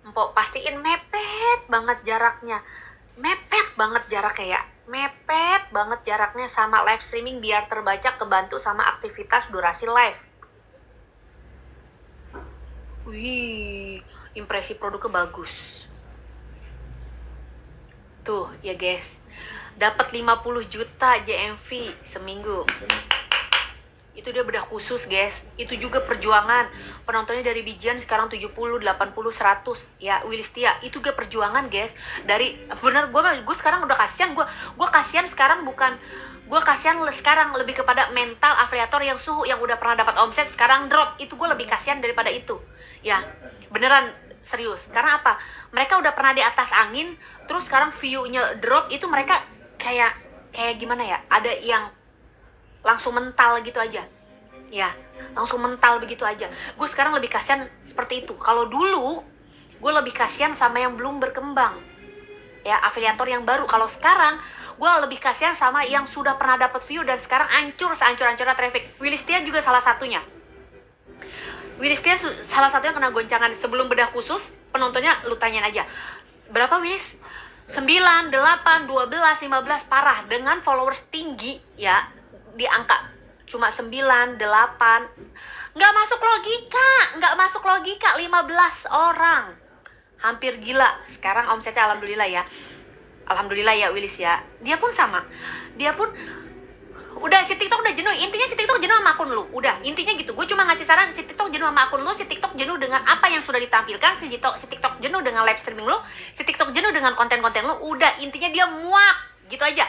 Mpok pastiin mepet banget jaraknya sama live streaming biar terbaca, kebantu sama aktivitas durasi live. Wih, impresi produknya bagus. Tuh ya guys, dapat 50 juta JMV seminggu. Itu dia bedah khusus, guys. Itu juga perjuangan. Penontonnya dari bijian sekarang 70, 80, 100. Ya, Willistia. Itu juga perjuangan, guys. Dari bener gue sekarang udah kasihan. Gue kasihan sekarang bukan sekarang lebih kepada mental afiliator yang suhu yang udah pernah dapat omset sekarang drop. Itu gue lebih kasihan daripada itu. Ya, beneran serius. Karena apa? Mereka udah pernah di atas angin, terus sekarang view-nya drop, itu mereka kayak gimana ya? Ada yang langsung mental gitu aja. Ya, langsung mental begitu aja. Gue sekarang lebih kasihan seperti itu. Kalau dulu gue lebih kasihan sama yang belum berkembang, ya, afiliator yang baru. Kalau sekarang gue lebih kasihan sama yang sudah pernah dapat view dan sekarang hancur sehancur-hancurnya traffic. Willistia juga salah satunya. Willistia salah satunya kena goncangan. Sebelum bedah khusus, penontonnya lu tanyain aja, berapa Willis? 9, 8, 12, 15, parah. Dengan followers tinggi ya, di angka cuma 9, 8, nggak masuk logika, 15 orang, hampir gila. Sekarang omsetnya alhamdulillah ya Willis ya, dia pun sama, dia pun udah, si TikTok udah jenuh. Intinya si TikTok jenuh sama akun lu, udah, intinya gitu. Gue cuma ngasih saran, si TikTok jenuh sama akun lu, si TikTok jenuh dengan apa yang sudah ditampilkan, si TikTok jenuh dengan live streaming lu, si TikTok jenuh dengan konten-konten lu, udah, intinya dia muak, gitu aja.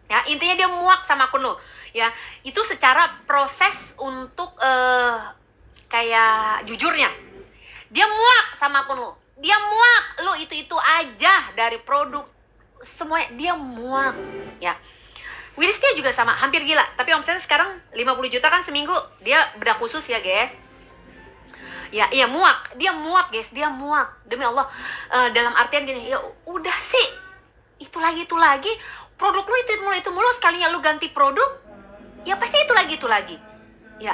Ya, intinya dia muak sama akun lu. Ya, itu secara proses untuk kayak jujurnya. Dia muak sama akun lu. Dia muak, lu itu aja dari produk semuanya dia muak, ya. Willistia juga sama, hampir gila. Tapi omsetnya sekarang 50 juta kan seminggu. Dia bedah khusus ya, guys. Ya, iya muak. Dia muak, guys. Dia muak. Demi Allah. Dalam artian gini, ya udah sih. Itu lagi. Produk lu itu mulu. Sekalinya lu ganti produk, ya pasti itu lagi. Ya,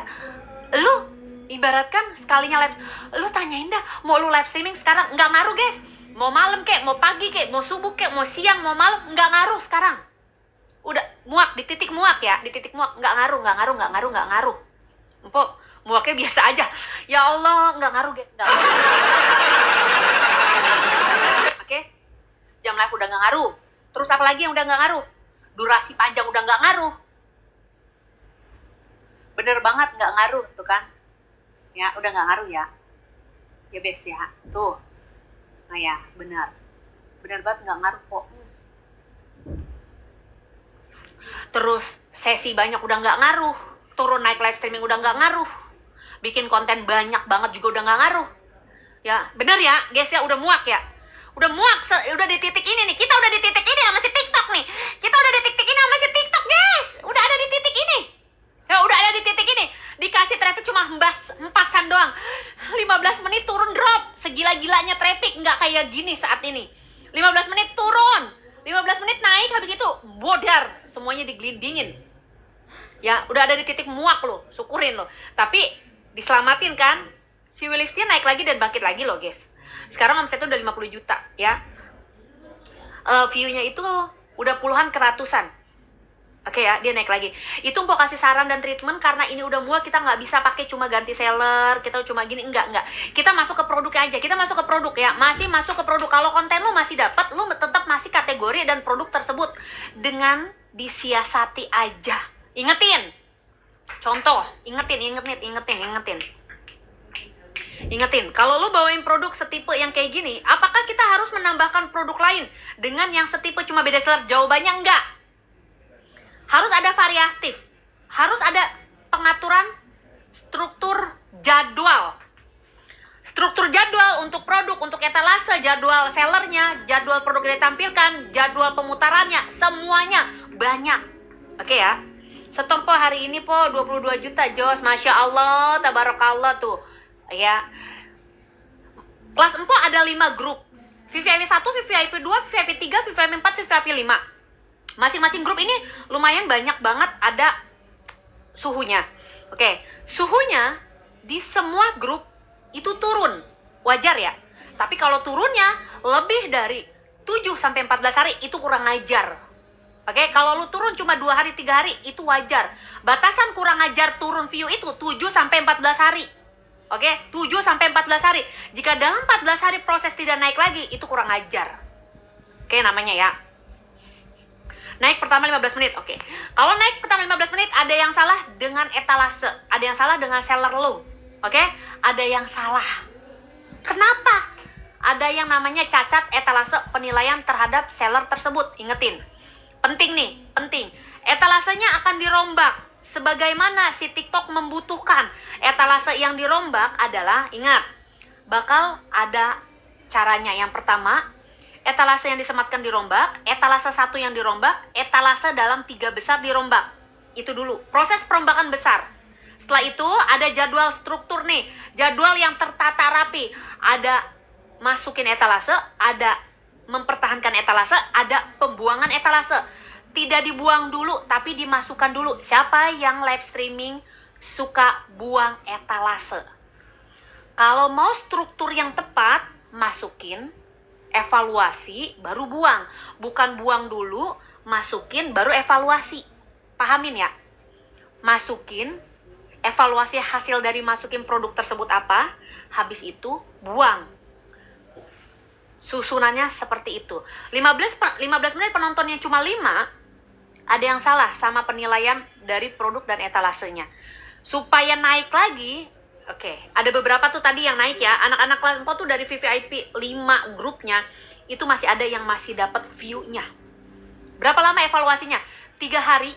lu ibaratkan sekalinya live, lu tanyain dah, mau lu live streaming sekarang, nggak ngaruh guys. Mau malam kek, mau pagi kek, mau subuh kek, mau siang, mau malam, nggak ngaruh sekarang. Udah muak, di titik muak ya, nggak ngaruh. Empok, muaknya biasa aja. Ya Allah, nggak ngaruh guys, nggak ngaruh. Oke, jam live udah nggak ngaruh. Terus apa lagi yang udah nggak ngaruh? Durasi panjang udah nggak ngaruh. Bener banget nggak ngaruh tuh kan? Ya udah nggak ngaruh ya. Ya bes ya, tuh. Nah ya benar banget nggak ngaruh kok. Terus sesi banyak udah nggak ngaruh. Turun naik live streaming udah nggak ngaruh. Bikin konten banyak banget juga udah nggak ngaruh. Ya bener ya guys ya, udah muak ya. Udah muak, udah di titik ini nih. Kita udah di titik ini sama si TikTok nih. Kita udah di titik ini sama si TikTok, guys. Udah ada di titik ini. Ya udah ada di titik ini. Dikasih traffic cuma empasan doang. 15 menit turun drop. Segila-gilanya traffic, nggak kayak gini saat ini. 15 menit turun. 15 menit naik, habis itu bodar. Semuanya digelindingin. Ya, udah ada di titik muak lo. Syukurin lo. Tapi diselamatin kan. Si Willistia naik lagi dan bangkit lagi lo, guys. Sekarang omsetnya udah 50 juta ya. View-nya itu udah puluhan ke ratusan. Oke ya, dia naik lagi. Itu mau kasih saran dan treatment karena ini udah muak. Kita nggak bisa pakai cuma ganti seller, kita cuma gini, enggak. Kita masuk ke produknya aja. Kita masuk ke produk ya. Masih masuk ke produk. Kalau konten lu masih dapat, lu tetap masih kategori dan produk tersebut dengan disiasati aja. Ingetin. Contoh, ingetin. Ingetin, kalau lu bawain produk setipe yang kayak gini, apakah kita harus menambahkan produk lain dengan yang setipe cuma beda seller? Jawabannya enggak. Harus ada variatif. Harus ada pengaturan struktur jadwal. Struktur jadwal untuk produk, untuk etalase, jadwal sellernya, jadwal produk yang ditampilkan, jadwal pemutarannya, semuanya banyak. Oke ya. Setor po hari ini po 22 juta Jos. Masya Allah, tabarakallah tuh. Ya, kelas 4 ada 5 grup, VVIP 1, VVIP 2, VVIP 3, VVIP 4, VVIP 5. Masing-masing grup ini lumayan banyak banget ada suhunya. Oke, suhunya di semua grup itu turun, wajar ya. Tapi kalau turunnya lebih dari 7-14 hari itu kurang ajar. Oke, kalau lu turun cuma 2 hari, 3 hari itu wajar. Batasan kurang ajar turun view itu 7-14 hari. Oke, 7-14 hari. Jika dalam 14 hari proses tidak naik lagi, itu kurang ajar. Oke, namanya ya. Naik pertama 15 menit, oke. Kalau naik pertama 15 menit, ada yang salah dengan etalase. Ada yang salah dengan seller lo. Oke, ada yang salah. Kenapa? Ada yang namanya cacat etalase penilaian terhadap seller tersebut. Ingetin. Penting nih, penting. Etalasenya akan dirombak. Sebagaimana si TikTok membutuhkan. Etalase yang dirombak adalah, ingat, bakal ada caranya. Yang pertama, etalase yang disematkan dirombak, etalase 1 yang dirombak, etalase dalam 3 besar dirombak. Itu dulu, proses perombakan besar. Setelah itu ada jadwal struktur nih, jadwal yang tertata rapi. Ada masukin etalase, ada mempertahankan etalase, ada pembuangan etalase. Tidak dibuang dulu, tapi dimasukkan dulu. Siapa yang live streaming suka buang etalase? Kalau mau struktur yang tepat, masukin, evaluasi, baru buang. Bukan buang dulu, masukin, baru evaluasi. Pahamin ya? Masukin, evaluasi hasil dari masukin produk tersebut apa, habis itu buang. Susunannya seperti itu. 15 menit penontonnya cuma 5, ada yang salah sama penilaian dari produk dan etalasenya. Supaya naik lagi, oke, ada beberapa tuh tadi yang naik ya. Anak-anak kelas 4 tuh dari VVIP 5 grupnya, itu masih ada yang masih dapat view-nya. Berapa lama evaluasinya? 3 hari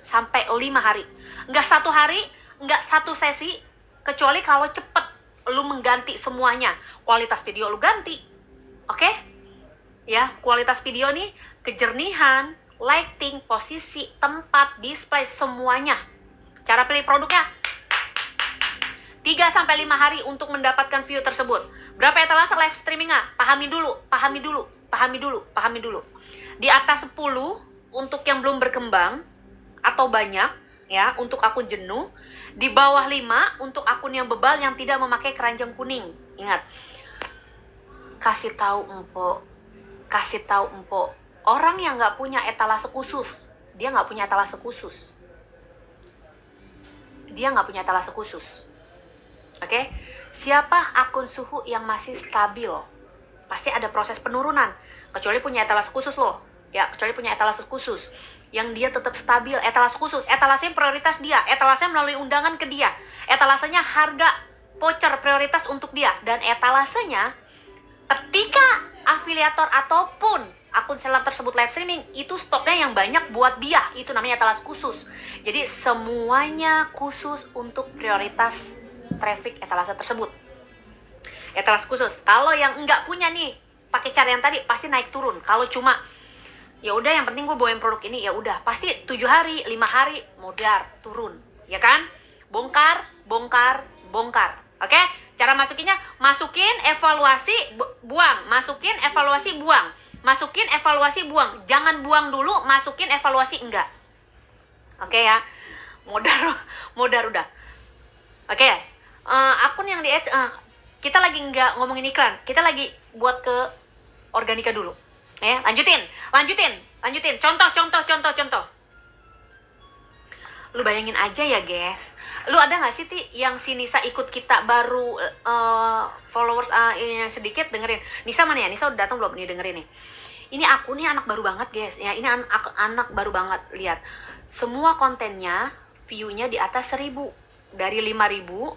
sampai 5 hari. Nggak 1 hari, nggak 1 sesi, kecuali kalau cepet lu mengganti semuanya. Kualitas video lu ganti, oke? Ya, kualitas video nih, kejernihan, lighting, posisi, tempat, display, semuanya. Cara pilih produknya 3-5 hari untuk mendapatkan view tersebut. Berapa etalase live streamingnya? Pahami dulu. Di atas 10 untuk yang belum berkembang atau banyak ya, untuk akun jenuh. Di bawah 5 untuk akun yang bebal yang tidak memakai keranjang kuning. Ingat, kasih tahu empok. Orang yang nggak punya etalase khusus, dia nggak punya etalase khusus. Oke? Siapa akun suhu yang masih stabil? Pasti ada proses penurunan. Kecuali punya etalase khusus loh. Ya, kecuali punya etalase khusus. Yang dia tetap stabil, etalase khusus. Etalasenya prioritas dia. Etalasenya melalui undangan ke dia. Etalasenya harga voucher prioritas untuk dia. Dan etalasenya ketika afiliator ataupun akun seller tersebut live streaming, itu stoknya yang banyak buat dia. Itu namanya etalase khusus. Jadi semuanya khusus untuk prioritas traffic etalase tersebut. Etalase khusus. Kalau yang nggak punya nih, pakai cara yang tadi, pasti naik turun. Kalau cuma ya udah yang penting gue bawain produk ini, ya udah pasti 7 hari, 5 hari modar turun, ya kan? Bongkar. Oke? Cara masukinnya, masukin, evaluasi, buang. Masukin, evaluasi, buang. Masukin, evaluasi, buang. Jangan buang dulu, masukin, evaluasi, enggak. Oke ya? Modar udah. Oke. Akun yang di kita lagi nggak ngomongin iklan, kita lagi buat ke organika dulu. Ya, lanjutin. Contoh. Lu bayangin aja ya, guys. Lu ada nggak sih yang si Nisa ikut kita baru followers yang sedikit, dengerin. Nisa mana ya? Nisa udah datang belum nih, dengerin nih. Ini akunnya anak baru banget, guys. Ya, ini anak baru banget. Lihat. Semua kontennya view-nya di atas 1000. Dari 5000,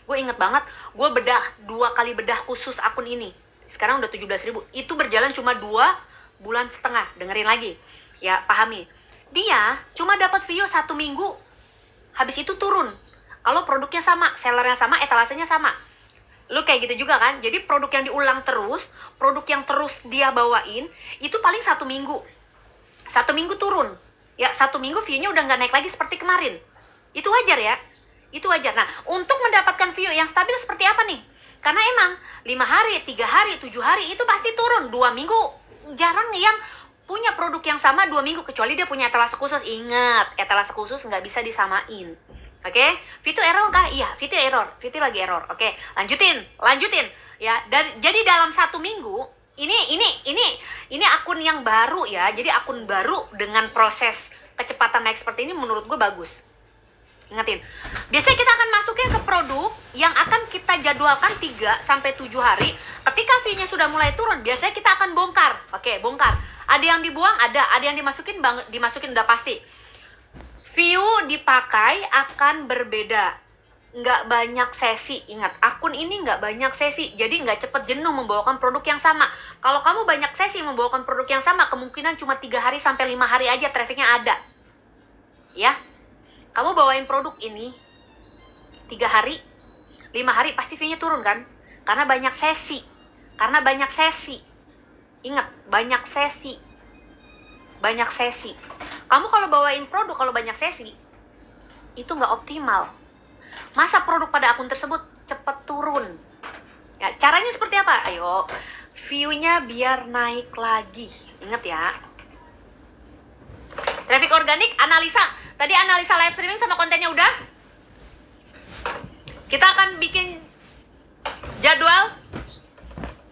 gue inget banget, gue 2 kali bedah khusus akun ini. Sekarang udah 17.000. Itu berjalan cuma 2,5 bulan. Dengerin lagi ya, pahami. Dia cuma dapat view 1 minggu, habis itu turun. Kalau produknya sama, sellernya sama, etalasenya sama, lu kayak gitu juga kan? Jadi produk yang diulang terus, produk yang terus dia bawain, itu paling 1 minggu 1 minggu turun ya. 1 minggu view-nya udah nggak naik lagi seperti kemarin. Itu wajar ya, itu wajar. Nah, untuk mendapatkan view yang stabil seperti apa nih? Karena emang 5 hari, 3 hari, 7 hari itu pasti turun. 2 minggu jarang yang punya produk yang sama 2 minggu, kecuali dia punya etalase khusus. Ingat, etalase khusus nggak bisa disamain. Oke? Viti error kah? Iya, Viti error. Viti lagi error. Oke, lanjutin. Ya, jadi dalam 1 minggu, ini akun yang baru ya. Jadi akun baru dengan proses kecepatan naik seperti ini menurut gue bagus. Ingatin, biasanya kita akan masukin ke produk yang akan kita jadwalkan 3-7 hari. Ketika view-nya sudah mulai turun, biasanya kita akan bongkar. Oke, bongkar. Ada yang dibuang, ada yang dimasukin udah pasti. View dipakai akan berbeda. Nggak banyak sesi. Ingat, akun ini nggak banyak sesi, jadi nggak cepet jenuh membawakan produk yang sama. Kalau kamu banyak sesi membawakan produk yang sama, kemungkinan cuma 3 hari sampai 5 hari aja trafficnya ada. Ya. Kamu bawain produk ini 3 hari, 5 hari pasti view-nya turun kan? Karena banyak sesi. Karena banyak sesi. Ingat, banyak sesi. Banyak sesi. Kamu kalau bawain produk kalau banyak sesi, itu nggak optimal. Masa produk pada akun tersebut cepat turun. Ya, caranya seperti apa? Ayo, view-nya biar naik lagi. Ingat ya. Traffic organik, analisa. Tadi analisa live streaming sama kontennya udah. Kita akan bikin jadwal,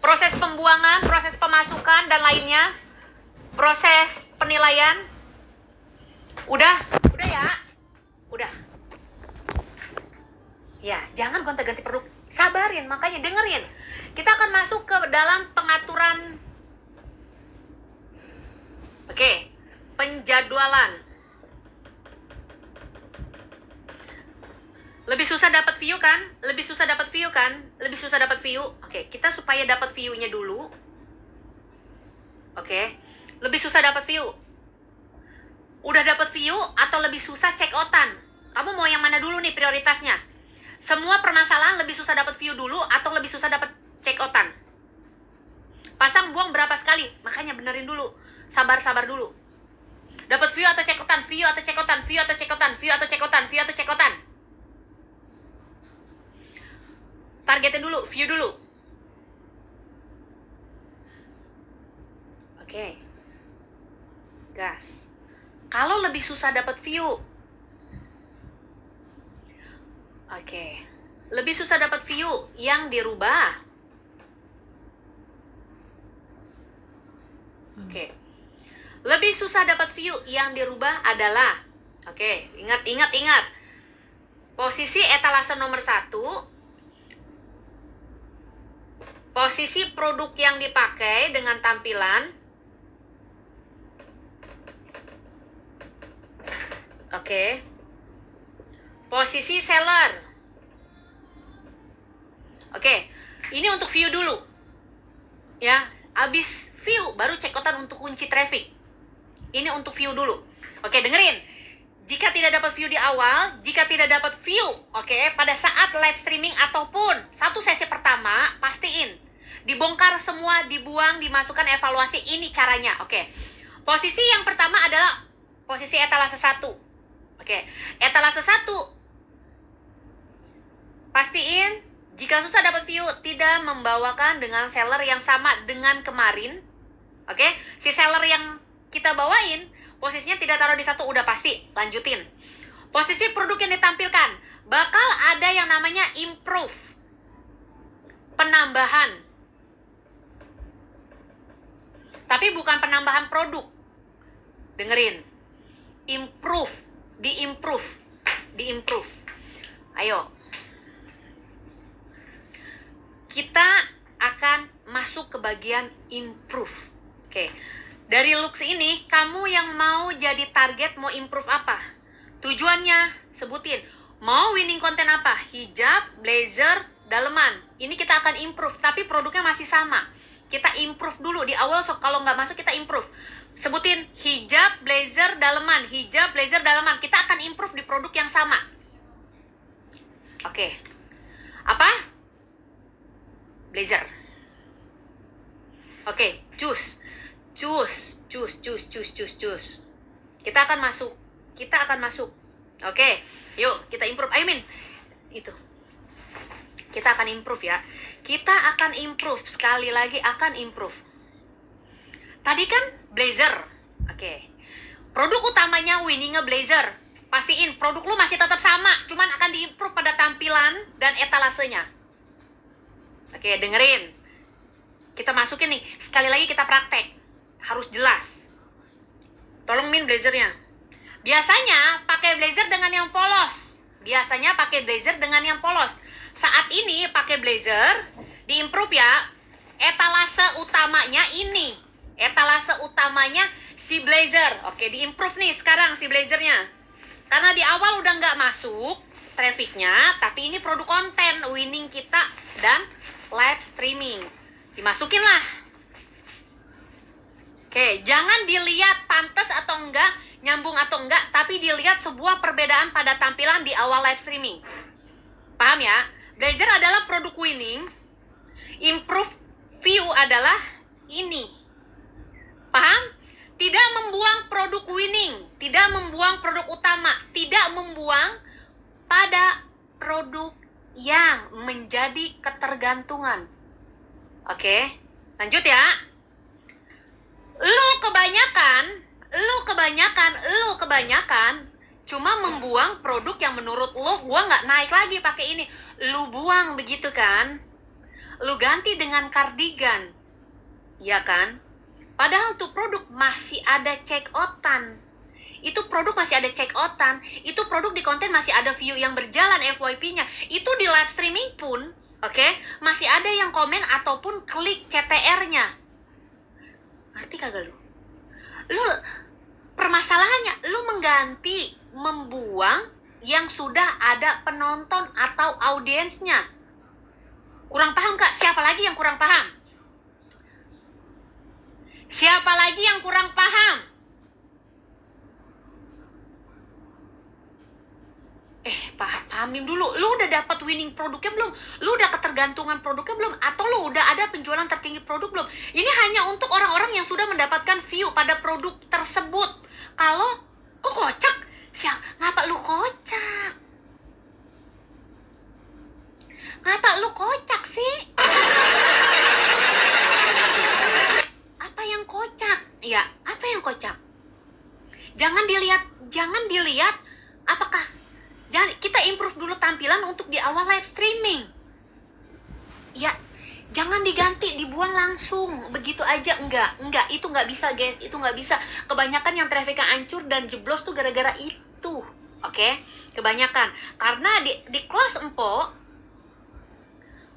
proses pembuangan, proses pemasukan, dan lainnya. Proses penilaian. Udah ya? Udah. Ya, jangan gonta-ganti produk. Sabarin, makanya dengerin. Kita akan masuk ke dalam pengaturan. Oke, penjadwalan. Lebih susah dapat view kan? Lebih susah dapat view kan? Lebih susah dapat view. Oke, kita supaya dapat view-nya dulu. Oke. Lebih susah dapat view. Udah dapat view atau lebih susah check out-an? Kamu mau yang mana dulu nih prioritasnya? Semua permasalahan lebih susah dapat view dulu atau lebih susah dapat check out-an? Pasang buang berapa sekali? Makanya benerin dulu. Sabar-sabar dulu. Dapat view atau check out-an? View atau check out-an? View atau check out-an? View atau check out-an? View atau check out-an? Targetin dulu, view dulu. Oke. Gas. Kalau lebih susah dapat view. Oke. Lebih susah dapat view yang dirubah. Oke. Lebih susah dapat view yang dirubah adalah, oke, ingat. Posisi etalase nomor 1. Posisi produk yang dipakai dengan tampilan. Oke. Posisi seller. Oke. Ini untuk view dulu. Ya, habis view baru check out-an untuk kunci traffic. Ini untuk view dulu. Oke, dengerin. Jika tidak dapat view di awal, jika tidak dapat view, oke, pada saat live streaming ataupun satu sesi pertama, pastiin dibongkar semua, dibuang, dimasukkan evaluasi. Ini caranya. Oke. Posisi yang pertama adalah posisi etalase 1. Oke. Etalase 1. Pastiin jika susah dapat view tidak membawakan dengan seller yang sama dengan kemarin. Oke. Si seller yang kita bawain posisinya tidak taruh di 1, udah pasti. Lanjutin. Posisi produk yang ditampilkan bakal ada yang namanya improve. Penambahan. Tapi bukan penambahan produk. Dengerin. Improve. Diimprove. Ayo. Kita akan masuk ke bagian improve. Oke. Dari looks ini, kamu yang mau jadi target mau improve apa? Tujuannya, sebutin. Mau winning konten apa? Hijab, blazer, daleman. Ini kita akan improve, tapi produknya masih sama. Kita improve dulu di awal, so kalau nggak masuk kita improve. Sebutin hijab, blazer, daleman. Hijab, blazer, daleman. Kita akan improve di produk yang sama. Oke. Apa? Blazer. Oke, choose. Kita akan masuk. Oke, yuk kita improve. Ayo Min. Itu. Kita akan improve ya. Kita akan improve. Sekali lagi akan improve. Tadi kan blazer. Oke. Produk utamanya winningnya blazer. Pastiin produk lu masih tetap sama, cuman akan diimprove pada tampilan dan etalasenya. Oke, dengerin. Kita masukin nih. Sekali lagi kita praktek. Harus jelas. Tolong Min blazernya. Biasanya pakai blazer dengan yang polos. Saat ini pakai blazer, diimprove ya. Etalase utamanya ini. Etalase utamanya si blazer. Oke, diimprove nih sekarang si blazernya. Karena di awal udah nggak masuk trafficnya, tapi ini produk konten winning kita dan live streaming. Dimasukin lah. Oke, jangan dilihat pantas atau enggak, nyambung atau enggak, tapi dilihat sebuah perbedaan pada tampilan di awal live streaming. Paham ya? Blazer adalah produk winning. Improve view adalah ini. Paham? Tidak membuang produk winning, tidak membuang produk utama, tidak membuang pada produk yang menjadi ketergantungan. Oke, lanjut ya. Lu kebanyakan cuma membuang produk yang menurut lu gua nggak naik lagi pakai ini. Lu buang begitu kan? Lu ganti dengan kardigan. Ya kan? Padahal tuh produk masih ada check outan. Itu produk masih ada check outan. Itu produk di konten masih ada view yang berjalan FYP-nya. Itu di live streaming pun, oke, masih ada yang komen ataupun klik CTR-nya. Ngerti kagak lu? Lu permasalahannya lu mengganti, membuang yang sudah ada penonton atau audiensnya. Kurang paham kak? Siapa lagi yang kurang paham? Siapa lagi yang kurang paham? Pahamin dulu. Lu udah dapat winning produknya belum? Lu udah ketergantungan produknya belum? Atau lu udah ada penjualan tertinggi produk belum? Ini hanya untuk orang-orang yang sudah mendapatkan view pada produk tersebut. Kalau kok kocak? Ngapa lu kocak? Ngapa lu kocak sih? Apa yang kocak? Ya, apa yang kocak? Jangan dilihat apakah kita improve dulu tampilan untuk di awal live streaming. Ya, jangan diganti, dibuang langsung begitu aja. Enggak, itu nggak bisa guys, itu nggak bisa. Kebanyakan yang trafficnya hancur dan jeblos tuh gara-gara itu. Oke? Kebanyakan. Karena di kelas Empo,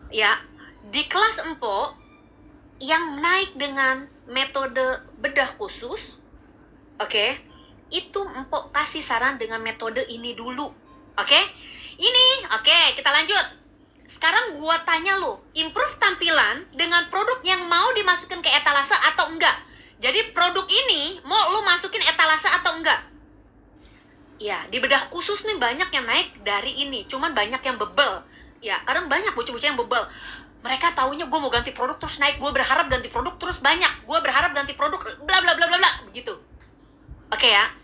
ya, di kelas Empo yang naik dengan metode bedah khusus, oke, itu Empo kasih saran dengan metode ini dulu. Oke? Ini, oke, kita lanjut. Sekarang gua tanya lo, improve tampilan dengan produk yang mau dimasukin ke etalase atau enggak? Jadi produk ini mau lo masukin etalase atau enggak? Ya, di bedah khusus nih banyak yang naik dari ini, cuman banyak yang bebel. Ya, karena banyak bocah-bocah yang bebel. Mereka taunya gue mau ganti produk terus naik, gue berharap ganti produk terus banyak, gue berharap ganti produk bla bla bla bla bla begitu. Oke ya.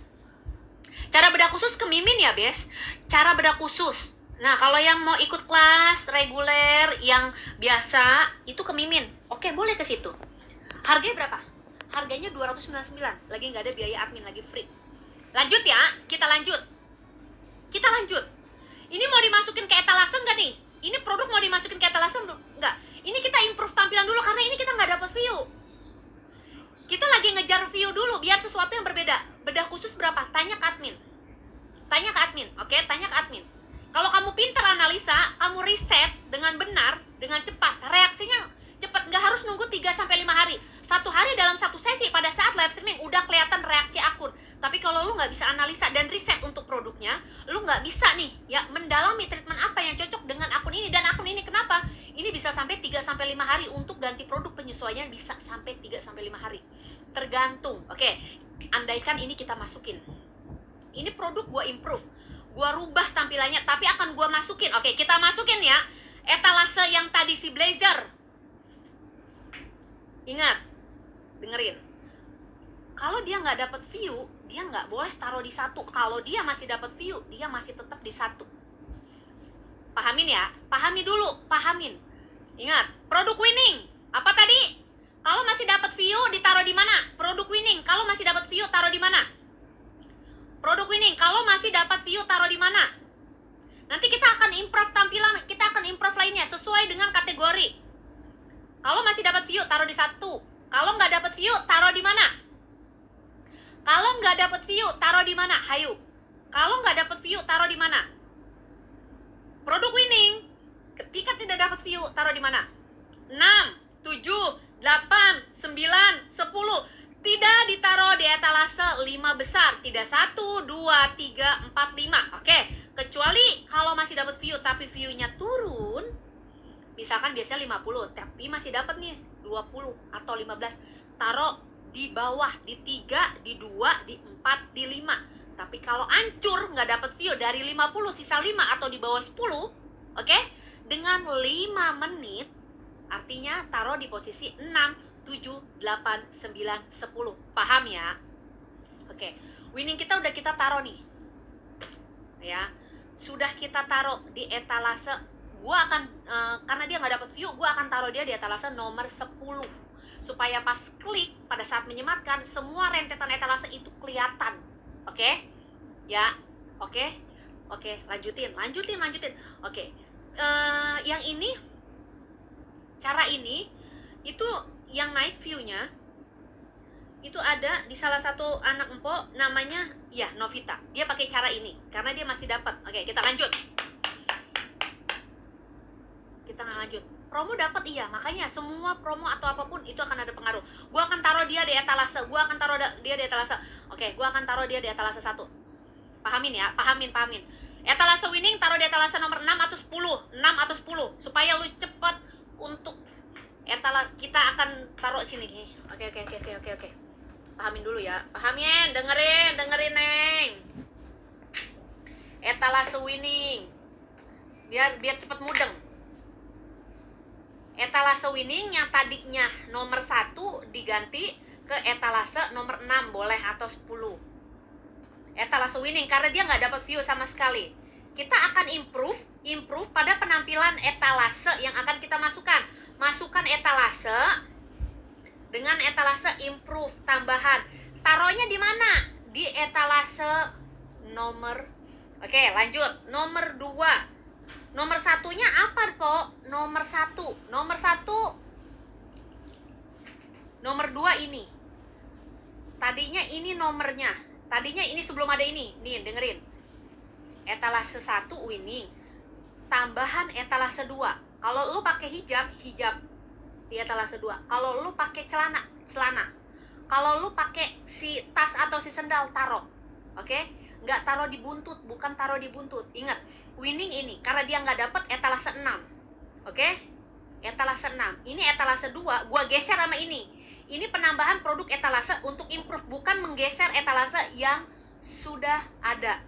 Cara bedah khusus ke Mimin ya, Bes. Cara bedah khusus. Nah, kalau yang mau ikut kelas reguler yang biasa itu ke Mimin. Oke, boleh ke situ. Harganya berapa? Harganya 299. Lagi nggak ada biaya admin, lagi free. Lanjut ya, kita lanjut. Ini mau dimasukin ke etalase nggak nih? Ini produk mau dimasukin ke etalase nggak? Ini kita improve tampilan dulu karena ini kita nggak dapat view. Kita lagi ngejar view dulu biar sesuatu yang berbeda. Bedah khusus berapa? Tanya ke admin. Oke? Tanya ke admin. Kalau kamu pintar analisa, kamu riset dengan benar, dengan cepat, reaksinya cepat, nggak harus nunggu 3-5 hari. 1 hari dalam 1 sesi pada saat live streaming udah kelihatan reaksi akun. Tapi kalau lu nggak bisa analisa dan riset untuk produknya, lu nggak bisa nih ya mendalami treatment apa yang cocok dengan akun ini dan akun ini. Kenapa? Ini bisa sampai 3-5 hari untuk ganti produk, penyesuaian bisa sampai 3-5 hari. Tergantung. Oke, andaikan ini kita masukin. Ini produk gua improve. Gua rubah tampilannya, tapi akan gua masukin. Oke, kita masukin ya. Etalase yang tadi si blazer. Ingat, dengerin. Kalau dia nggak dapat view, dia nggak boleh taruh di 1. Kalau dia masih dapat view, dia masih tetap di 1. Pahamin ya, pahami dulu, pahamin. Ingat, produk winning. Apa tadi? Kalau masih dapat view, ditaruh di mana? Produk winning. Kalau masih dapat view, taruh di mana? Produk winning. Kalau masih dapat view, taruh di mana? Nanti kita akan improve tampilan, kita akan improve lainnya sesuai dengan kategori. Kalau masih dapat view, taruh di 1. Kalau nggak dapat view, taruh di mana? Kalau nggak dapat view, taruh di mana? Hayu. Kalau nggak dapat view, taruh di mana? Produk winning. Ketika tidak dapat view, taruh di mana? 6, 7, 8, 9, 10. Tidak ditaruh di etalase 5 besar. Tidak 1, 2, 3, 4, 5. Oke. Kecuali kalau masih dapat view, tapi view-nya turun. Misalkan biasanya 50, tapi masih dapat nih 20 atau 15. Taruh di bawah, di 3, di 2, di 4, di 5. Tapi kalau hancur, nggak dapat view dari 50, sisa 5 atau di bawah 10, oke? Dengan 5 menit, Artinya taruh di posisi 6, 7, 8, 9, 10. Paham ya? Oke, winning kita udah kita taruh nih. Ya, sudah kita taruh di etalase. Gua akan karena dia nggak dapat view, gua akan taruh dia di etalase nomor 10 supaya pas klik pada saat menyematkan semua rentetan etalase itu kelihatan. Oke? Ya. Oke. Oke, lanjutin. Oke. Yang ini cara ini itu yang naik view-nya itu ada di salah satu anak empok namanya ya Novita. Dia pakai cara ini karena dia masih dapat. Oke, kita lanjut. Kita lanjut. Promo dapat iya, makanya semua promo atau apapun itu akan ada pengaruh. Gua akan taruh dia di etalase. Oke, gua akan taruh dia di etalase 1. Pahamin ya, pahamin. Etalase winning taruh di etalase nomor 6 atau 10 supaya lu cepet untuk kita akan taruh sini. Oke. Pahamin dulu ya. Pahamin, dengerin Neng. Etalase winning. Biar cepet mudeng. Etalase winning yang tadinya nomor 1 diganti ke etalase nomor 6 boleh atau 10. Etalase winning karena dia nggak dapat view sama sekali. Kita akan improve pada penampilan etalase yang akan kita masukkan. Masukkan etalase dengan etalase improve tambahan. Taruhnya di mana? Di etalase nomor. Oke, lanjut. Nomor 2. Nomor satunya apa, Po? Nomor 2 ini. Tadinya ini nomornya. Tadinya ini sebelum ada ini. Nih, dengerin. Etalase 1 winning. Tambahan etalase 2. Kalau lu pakai hijab di etalase 2. Kalau lu pakai celana. Kalau lu pakai si tas atau si sendal taruh. Oke? Nggak taruh di buntut, bukan taruh di buntut. Ingat, winning ini karena dia nggak dapat etalase 6. Oke? Etalase 6. Ini etalase 2, gua geser sama ini. Ini penambahan produk etalase untuk improve, bukan menggeser etalase yang sudah ada.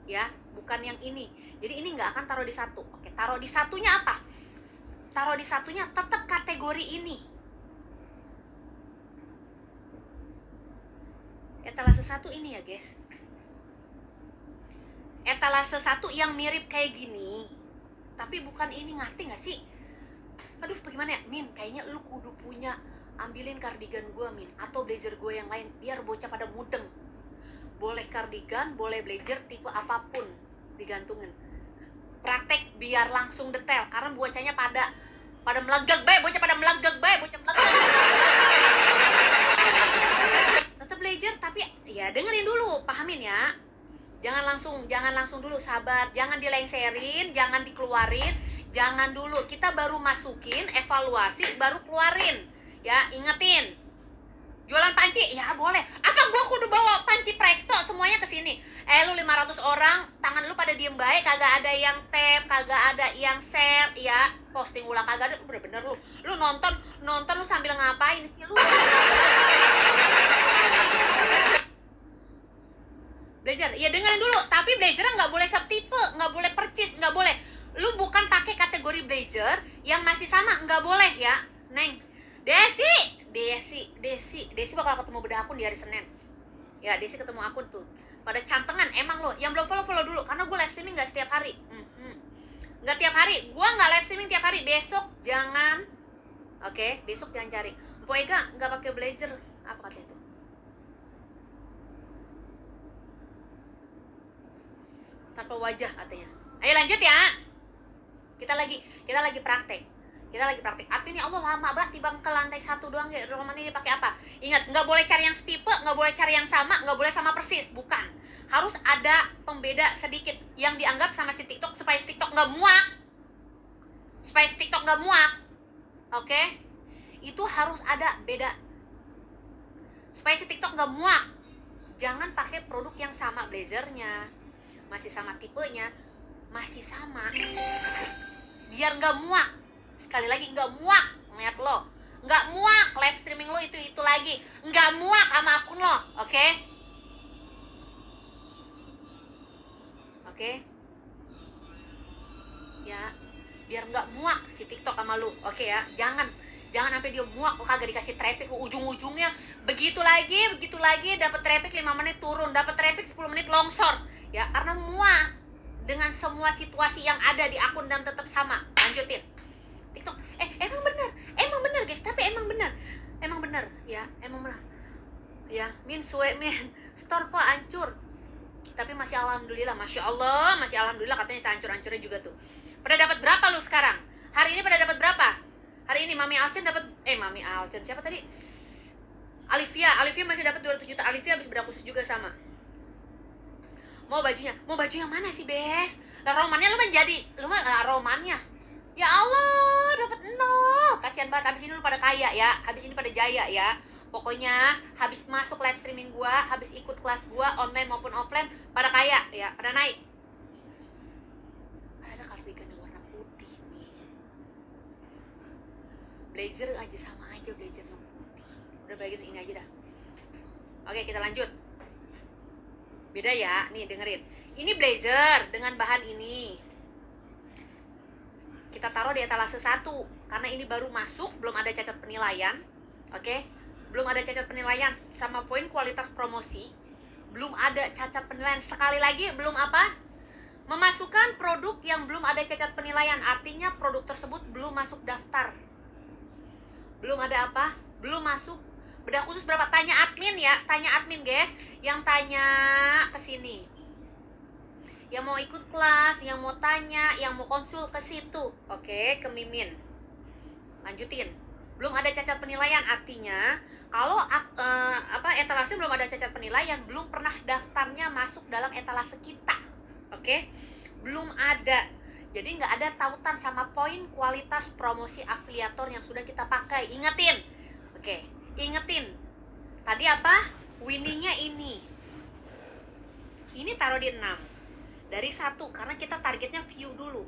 Ya, bukan yang ini. Jadi ini nggak akan taruh di 1. Oke, taruh di satunya apa? Taruh di satunya tetap kategori ini. Etalase 1 ini ya, guys. Etalase 1 yang mirip kayak gini. Tapi bukan ini, ngerti gak sih? Aduh, bagaimana ya? Min, kayaknya lu kudu punya. Ambilin kardigan gue, Min. Atau blazer gue yang lain. Biar bocah pada mudeng. Boleh kardigan, boleh blazer, tipe apapun. Digantungin. Praktek biar langsung detail. Karena bocahnya pada melegag, bocah pada melegag. Tetap blazer, tapi ya dengerin dulu, pahamin ya. Jangan langsung dulu, sabar. Jangan dilengserin, jangan dikeluarin. Jangan dulu, kita baru masukin, evaluasi, baru keluarin. Ya, ingetin. Jualan panci, ya boleh. Apa gua kudu bawa panci Presto semuanya ke sini? Lu 500 orang, tangan lu pada diem baik, kagak ada yang tap, kagak ada yang share, ya. Posting ulang kagak ada, bener-bener lu. Lu nonton lu sambil ngapain sih lu? Blazer, ya dengerin dulu, tapi blazernya nggak boleh subtipe, nggak boleh percis, nggak boleh. Lu bukan pakai kategori blazer yang masih sama, nggak boleh ya, Neng. Desi bakal ketemu beda akun di hari Senin. Ya, Desi ketemu akun tuh. Pada cantengan, emang lo. Yang belum follow dulu, karena gue live streaming nggak setiap hari. Nggak tiap hari, gue nggak live streaming tiap hari. Besok jangan, oke, besok jangan cari. Mpo Ega nggak pakai blazer, apa katanya itu? Tanpa wajah katanya. Ayo lanjut ya. Kita lagi praktek. Admin ya Allah lama banget tibang ke lantai 1 doang ya. Roman ini pakai apa? Ingat, nggak boleh cari yang setipe, nggak boleh cari yang sama, nggak boleh sama persis, bukan. Harus ada pembeda sedikit yang dianggap sama si TikTok supaya si TikTok nggak muak. Oke? Itu harus ada beda. Supaya si TikTok nggak muak. Jangan pakai produk yang sama blazernya. Masih sama tipenya, masih sama, biar nggak muak. Sekali lagi, nggak muak ngeliat lo, nggak muak live streaming lo itu lagi, nggak muak sama akun lo. Oke? Ya, biar nggak muak si TikTok sama lu. Oke ya, jangan sampai dia muak, lu kagak dikasih traffic, lu ujung-ujungnya begitu lagi dapat traffic 5 menit turun, dapat traffic 10 menit longsor ya, karena muak dengan semua situasi yang ada di akun dan tetap sama. Lanjutin. TikTok emang bener guys, tapi emang bener ya, emang bener ya. Min suwe min store po hancur, tapi masih alhamdulillah, masya Allah, masih alhamdulillah, katanya sehancur-hancurnya juga tuh. Pada dapat berapa lu sekarang? Hari ini pada dapat berapa? Hari ini Mami Alcen dapat Mami Alcen siapa tadi? Alivia masih dapat 200 juta. Alivia habis bedah khusus juga sama. Mau bajunya mana sih, Bes? Lah romannya lu menjadi romannya. Ya Allah, dapat 0. Kasihan banget, habis ini lu pada kaya ya. Habis ini pada jaya ya. Pokoknya habis masuk live streaming gua, habis ikut kelas gua online maupun offline, pada kaya ya, pada naik. Ada kardigan yang warna putih nih. Blazer aja sama aja, blazer yang putih. Udah bagian ini aja dah. Oke, kita lanjut. Beda ya, nih dengerin. Ini blazer dengan bahan ini. Kita taruh di etalase 1 karena ini baru masuk, belum ada cacat penilaian. Oke? Belum ada cacat penilaian sama poin kualitas promosi. Belum ada cacat penilaian. Sekali lagi, belum apa? Memasukkan produk yang belum ada cacat penilaian. Artinya produk tersebut belum masuk daftar. Belum ada apa? Belum masuk bedah khusus berapa? Tanya admin ya. Tanya admin guys. Yang tanya ke sini. Yang mau ikut kelas, yang mau tanya, yang mau konsul ke situ. Oke, ke Mimin. Lanjutin. Belum ada cacat penilaian, artinya kalau etalase belum ada cacat penilaian, belum pernah daftarnya masuk dalam etalase kita. Oke? Belum ada. Jadi nggak ada tautan sama poin kualitas promosi afiliator yang sudah kita pakai. Ingetin. Oke, ingetin. Tadi apa? Winningnya ini. Ini taruh di 6. Dari 1, karena kita targetnya view dulu.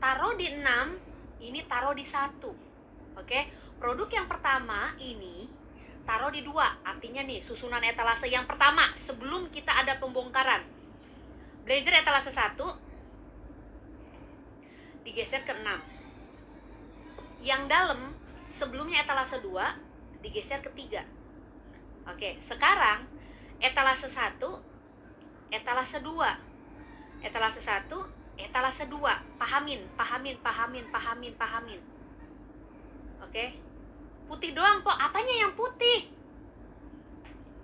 Taruh di 6, ini taruh di 1. Oke, produk yang pertama ini taruh di 2. Artinya nih, susunan etalase yang pertama sebelum kita ada pembongkaran. Blazer etalase 1 digeser ke 6. Yang dalam sebelumnya etalase 2 digeser ke 3. Oke, sekarang etalase 1, etalase 2. Etalase 1, etalase 2. Pahamin. Oke. Putih doang, Po. Apanya yang putih?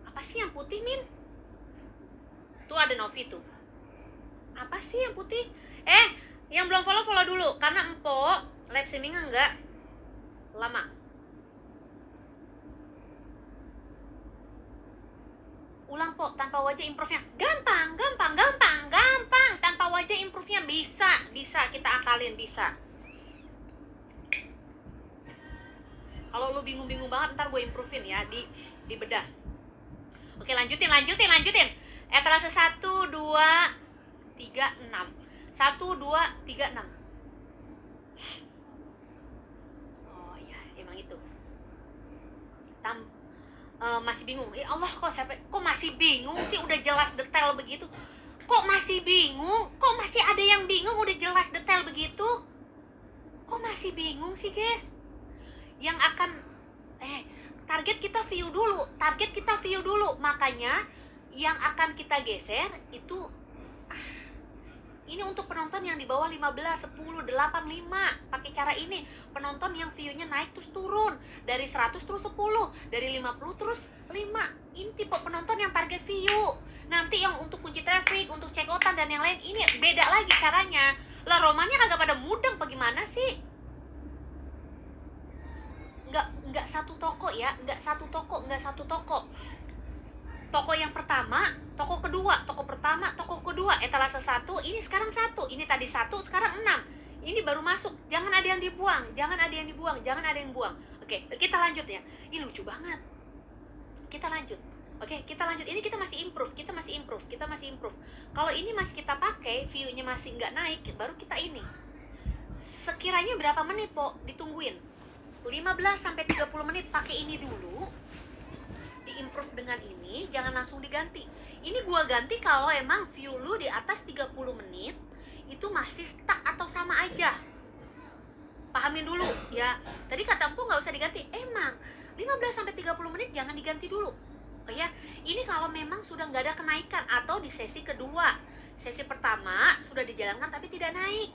Apa sih yang putih, Min? Tuh ada Novi tuh. Apa sih yang putih? Yang belum follow dulu. Karena Empo live streaming enggak lama. Ulang, Po, tanpa wajah improve-nya. Gampang. Tanpa wajah improve-nya bisa kita akalin, bisa. Kalau lu bingung-bingung banget, ntar gue improvein ya di bedah. Oke, lanjutin. Etalase 1, 2, 3, 6. 1, 2, 3, 6. Oh iya, emang itu. Masih bingung. Ya Allah, kok masih bingung sih? Udah jelas detail begitu. Kok masih bingung? Kok masih ada yang bingung udah jelas detail begitu? Kok masih bingung sih, guys? Yang akan target kita view dulu. Makanya yang akan kita geser itu ini untuk penonton yang di bawah 15, 10, 8, 5. Pakai cara ini, penonton yang view-nya naik terus turun. Dari 100 terus 10, dari 50 terus 5. Ini tipe penonton yang target view. Nanti yang untuk kunci traffic, untuk check outan dan yang lain, ini beda lagi caranya. Lah romannya kagak pada mudeng apa gimana sih? Enggak satu toko ya, enggak satu toko. Toko yang pertama, toko kedua, etalase 1, ini sekarang 1, ini tadi 1, sekarang 6. Ini baru masuk, jangan ada yang dibuang. Oke, kita lanjut ya. Ini lucu banget. Kita lanjut. Ini kita masih improve. Kalau ini masih kita pakai, view-nya masih nggak naik, baru kita ini. Sekiranya berapa menit, Po? Ditungguin. 15 sampai 30 menit pakai ini dulu. Diimprove dengan ini, jangan langsung diganti. Ini gua ganti kalau emang view lu di atas 30 menit itu masih stuck atau sama aja. didiamin dulu ya. Tadi kata empu nggak usah diganti, emang 15-30 menit jangan diganti dulu. Oh ya, ini kalau memang sudah nggak ada kenaikan atau di sesi kedua. Sesi pertama sudah dijalankan tapi tidak naik.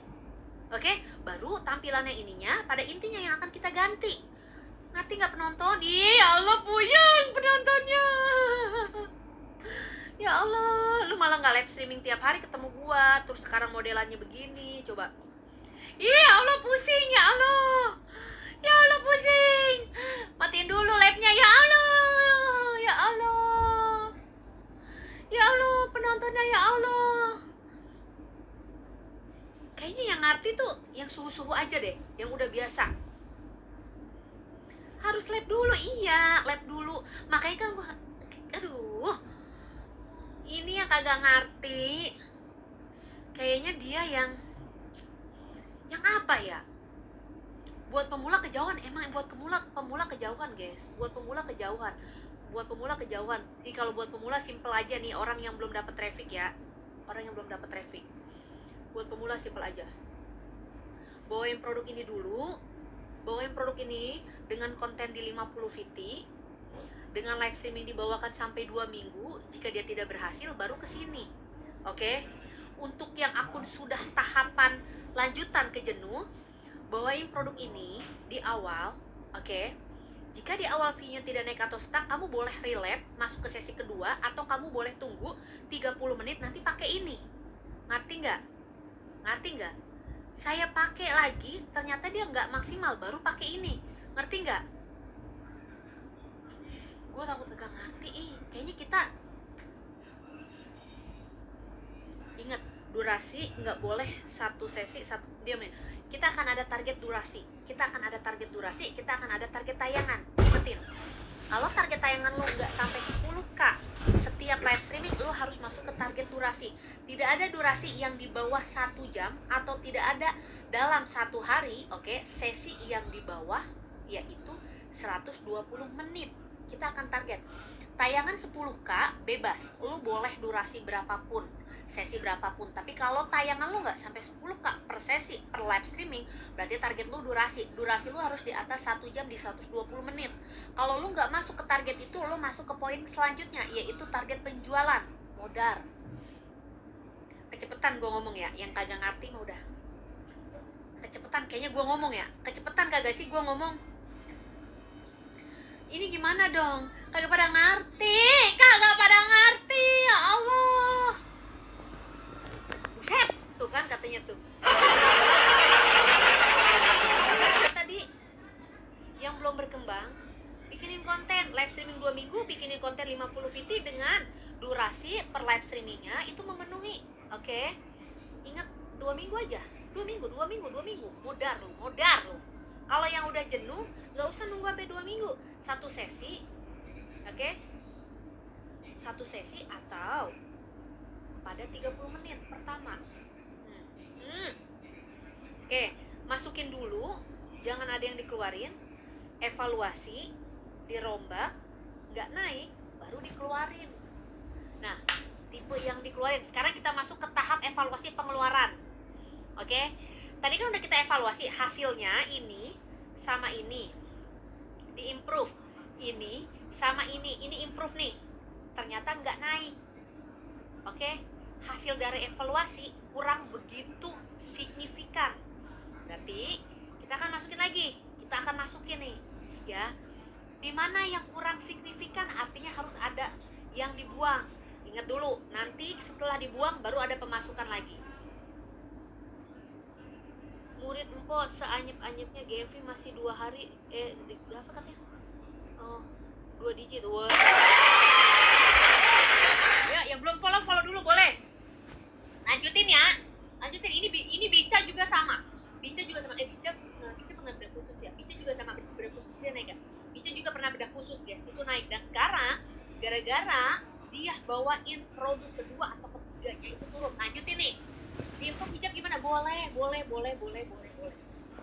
Oke, baru tampilannya ininya pada intinya yang akan kita ganti. Ngerti nggak penonton? Ih, ya Allah puyeng penontonnya. Ya Allah, lu malah nggak live streaming tiap hari ketemu gua, terus sekarang modelannya begini, coba. Ih, ya Allah pusing, ya Allah. Ya Allah pusing. Matiin dulu live-nya, ya Allah. Ya Allah. Ya Allah, penontonnya ya Allah. Kayaknya yang ngerti tuh yang suhu-suhu aja deh, yang udah biasa. Harus live dulu, iya, live dulu. Makanya kan gua, aduh, ini yang kagak ngerti. Kayaknya dia yang apa ya? Buat pemula kejauhan, emang buat pemula kejauhan guys. Buat pemula kejauhan. Jadi kalau buat pemula simple aja nih, orang yang belum dapat traffic ya. Orang yang belum dapat traffic. Buat pemula simple aja. Bawain produk ini dulu. Bawain produk ini dengan konten di 50 VT. Dengan live streaming dibawakan sampai 2 minggu. Jika dia tidak berhasil baru ke sini. Oke? Untuk yang akun sudah tahapan lanjutan ke jenuh, bawain produk ini di awal, oke? Jika di awal view-nya tidak naik atau stuck, kamu boleh relapse, masuk ke sesi kedua, atau kamu boleh tunggu 30 menit nanti pakai ini. Ngerti nggak? Saya pakai lagi, ternyata dia nggak maksimal, baru pakai ini. Ngerti nggak? Gue takut gak ngerti, kayaknya kita ingat durasi nggak boleh satu sesi satu diam nih. Kita akan ada target durasi, kita akan ada target tayangan. Ingetin, kalau target tayangan lo nggak sampai 10k setiap live streaming, lo harus masuk ke target durasi. Tidak ada durasi yang di bawah 1 jam atau tidak ada dalam 1 hari, oke? Sesi yang di bawah yaitu 120 menit. Kita akan target tayangan 10k bebas, lo boleh durasi berapapun, sesi berapapun. Tapi kalau tayangan lo nggak sampai 10k per sesi per live streaming, berarti target lo durasi lo harus di atas 1 jam di 120 menit. Kalau lo nggak masuk ke target itu, lo masuk ke poin selanjutnya, yaitu target penjualan modal. Kecepetan gue ngomong ya, yang kagak ngerti mah udah kecepetan. Kayaknya gue ngomong ya kecepetan, kagak sih gue ngomong ini gimana dong? Kagak pada ngerti, ya Allah. Buset, tuh kan katanya tuh. Tadi yang belum berkembang, bikinin konten live streaming 2 minggu, bikinin konten 50 VT dengan durasi per live streamingnya itu memenuhi. Oke? Ingat 2 minggu aja. 2 minggu. Modar lu. Kalau yang udah jenuh, nggak usah nunggu sampai 2 minggu. 1 sesi, oke? 1 sesi atau pada 30 menit pertama. Oke, masukin dulu, jangan ada yang dikeluarin. Evaluasi, dirombak, nggak naik, baru dikeluarin. Nah, tipe yang dikeluarin. Sekarang kita masuk ke tahap evaluasi pengeluaran. Oke? Tadi kan udah kita evaluasi hasilnya ini sama ini diimprove, ini sama ini improve nih, ternyata nggak naik. Oke, hasil dari evaluasi kurang begitu signifikan, berarti kita akan masukin nih ya, dimana yang kurang signifikan artinya harus ada yang dibuang. Ingat dulu, nanti setelah dibuang baru ada pemasukan lagi. Murid empo seanyep-anyepnya GMV masih 2 hari apa katanya? Oh, 2 digit. Wah. Ya, yang belum follow dulu boleh. Lanjutin ya. Ini Bica juga sama. Bica pernah bedah khusus ya. Bica juga sama, bedah khusus dia naik ya. Bica juga pernah bedah khusus guys, itu naik. Dan sekarang gara-gara dia bawain produk kedua atau ketiganya itu turun. Lanjutin nih. Diimprove hijab gimana? Boleh.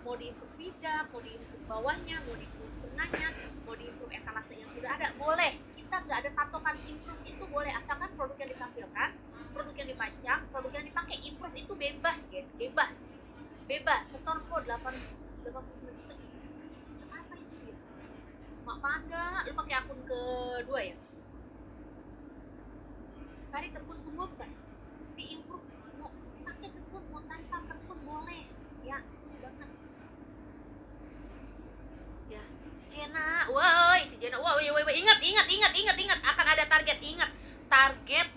Mau diimprove hijab, mau diimprove bawahnya, mau diimprove tengahnya, mau diimprove etalase yang sudah ada, boleh. Kita nggak ada patokan improve itu boleh, asalkan produk yang ditampilkan, produk yang dipajang, produk yang dipakai. Improve itu bebas guys, bebas. Setor kok 8 89 juta. Apa itu ya? Mak Panda, lu pakai akun kedua ya? Sari terpun semua bukan? Di-improve, mau pakai terpun, mau tanpa terpun boleh. Ya, banget. Ya, Jena, woi si Jena, woi, ingat, akan ada target, ingat. Target.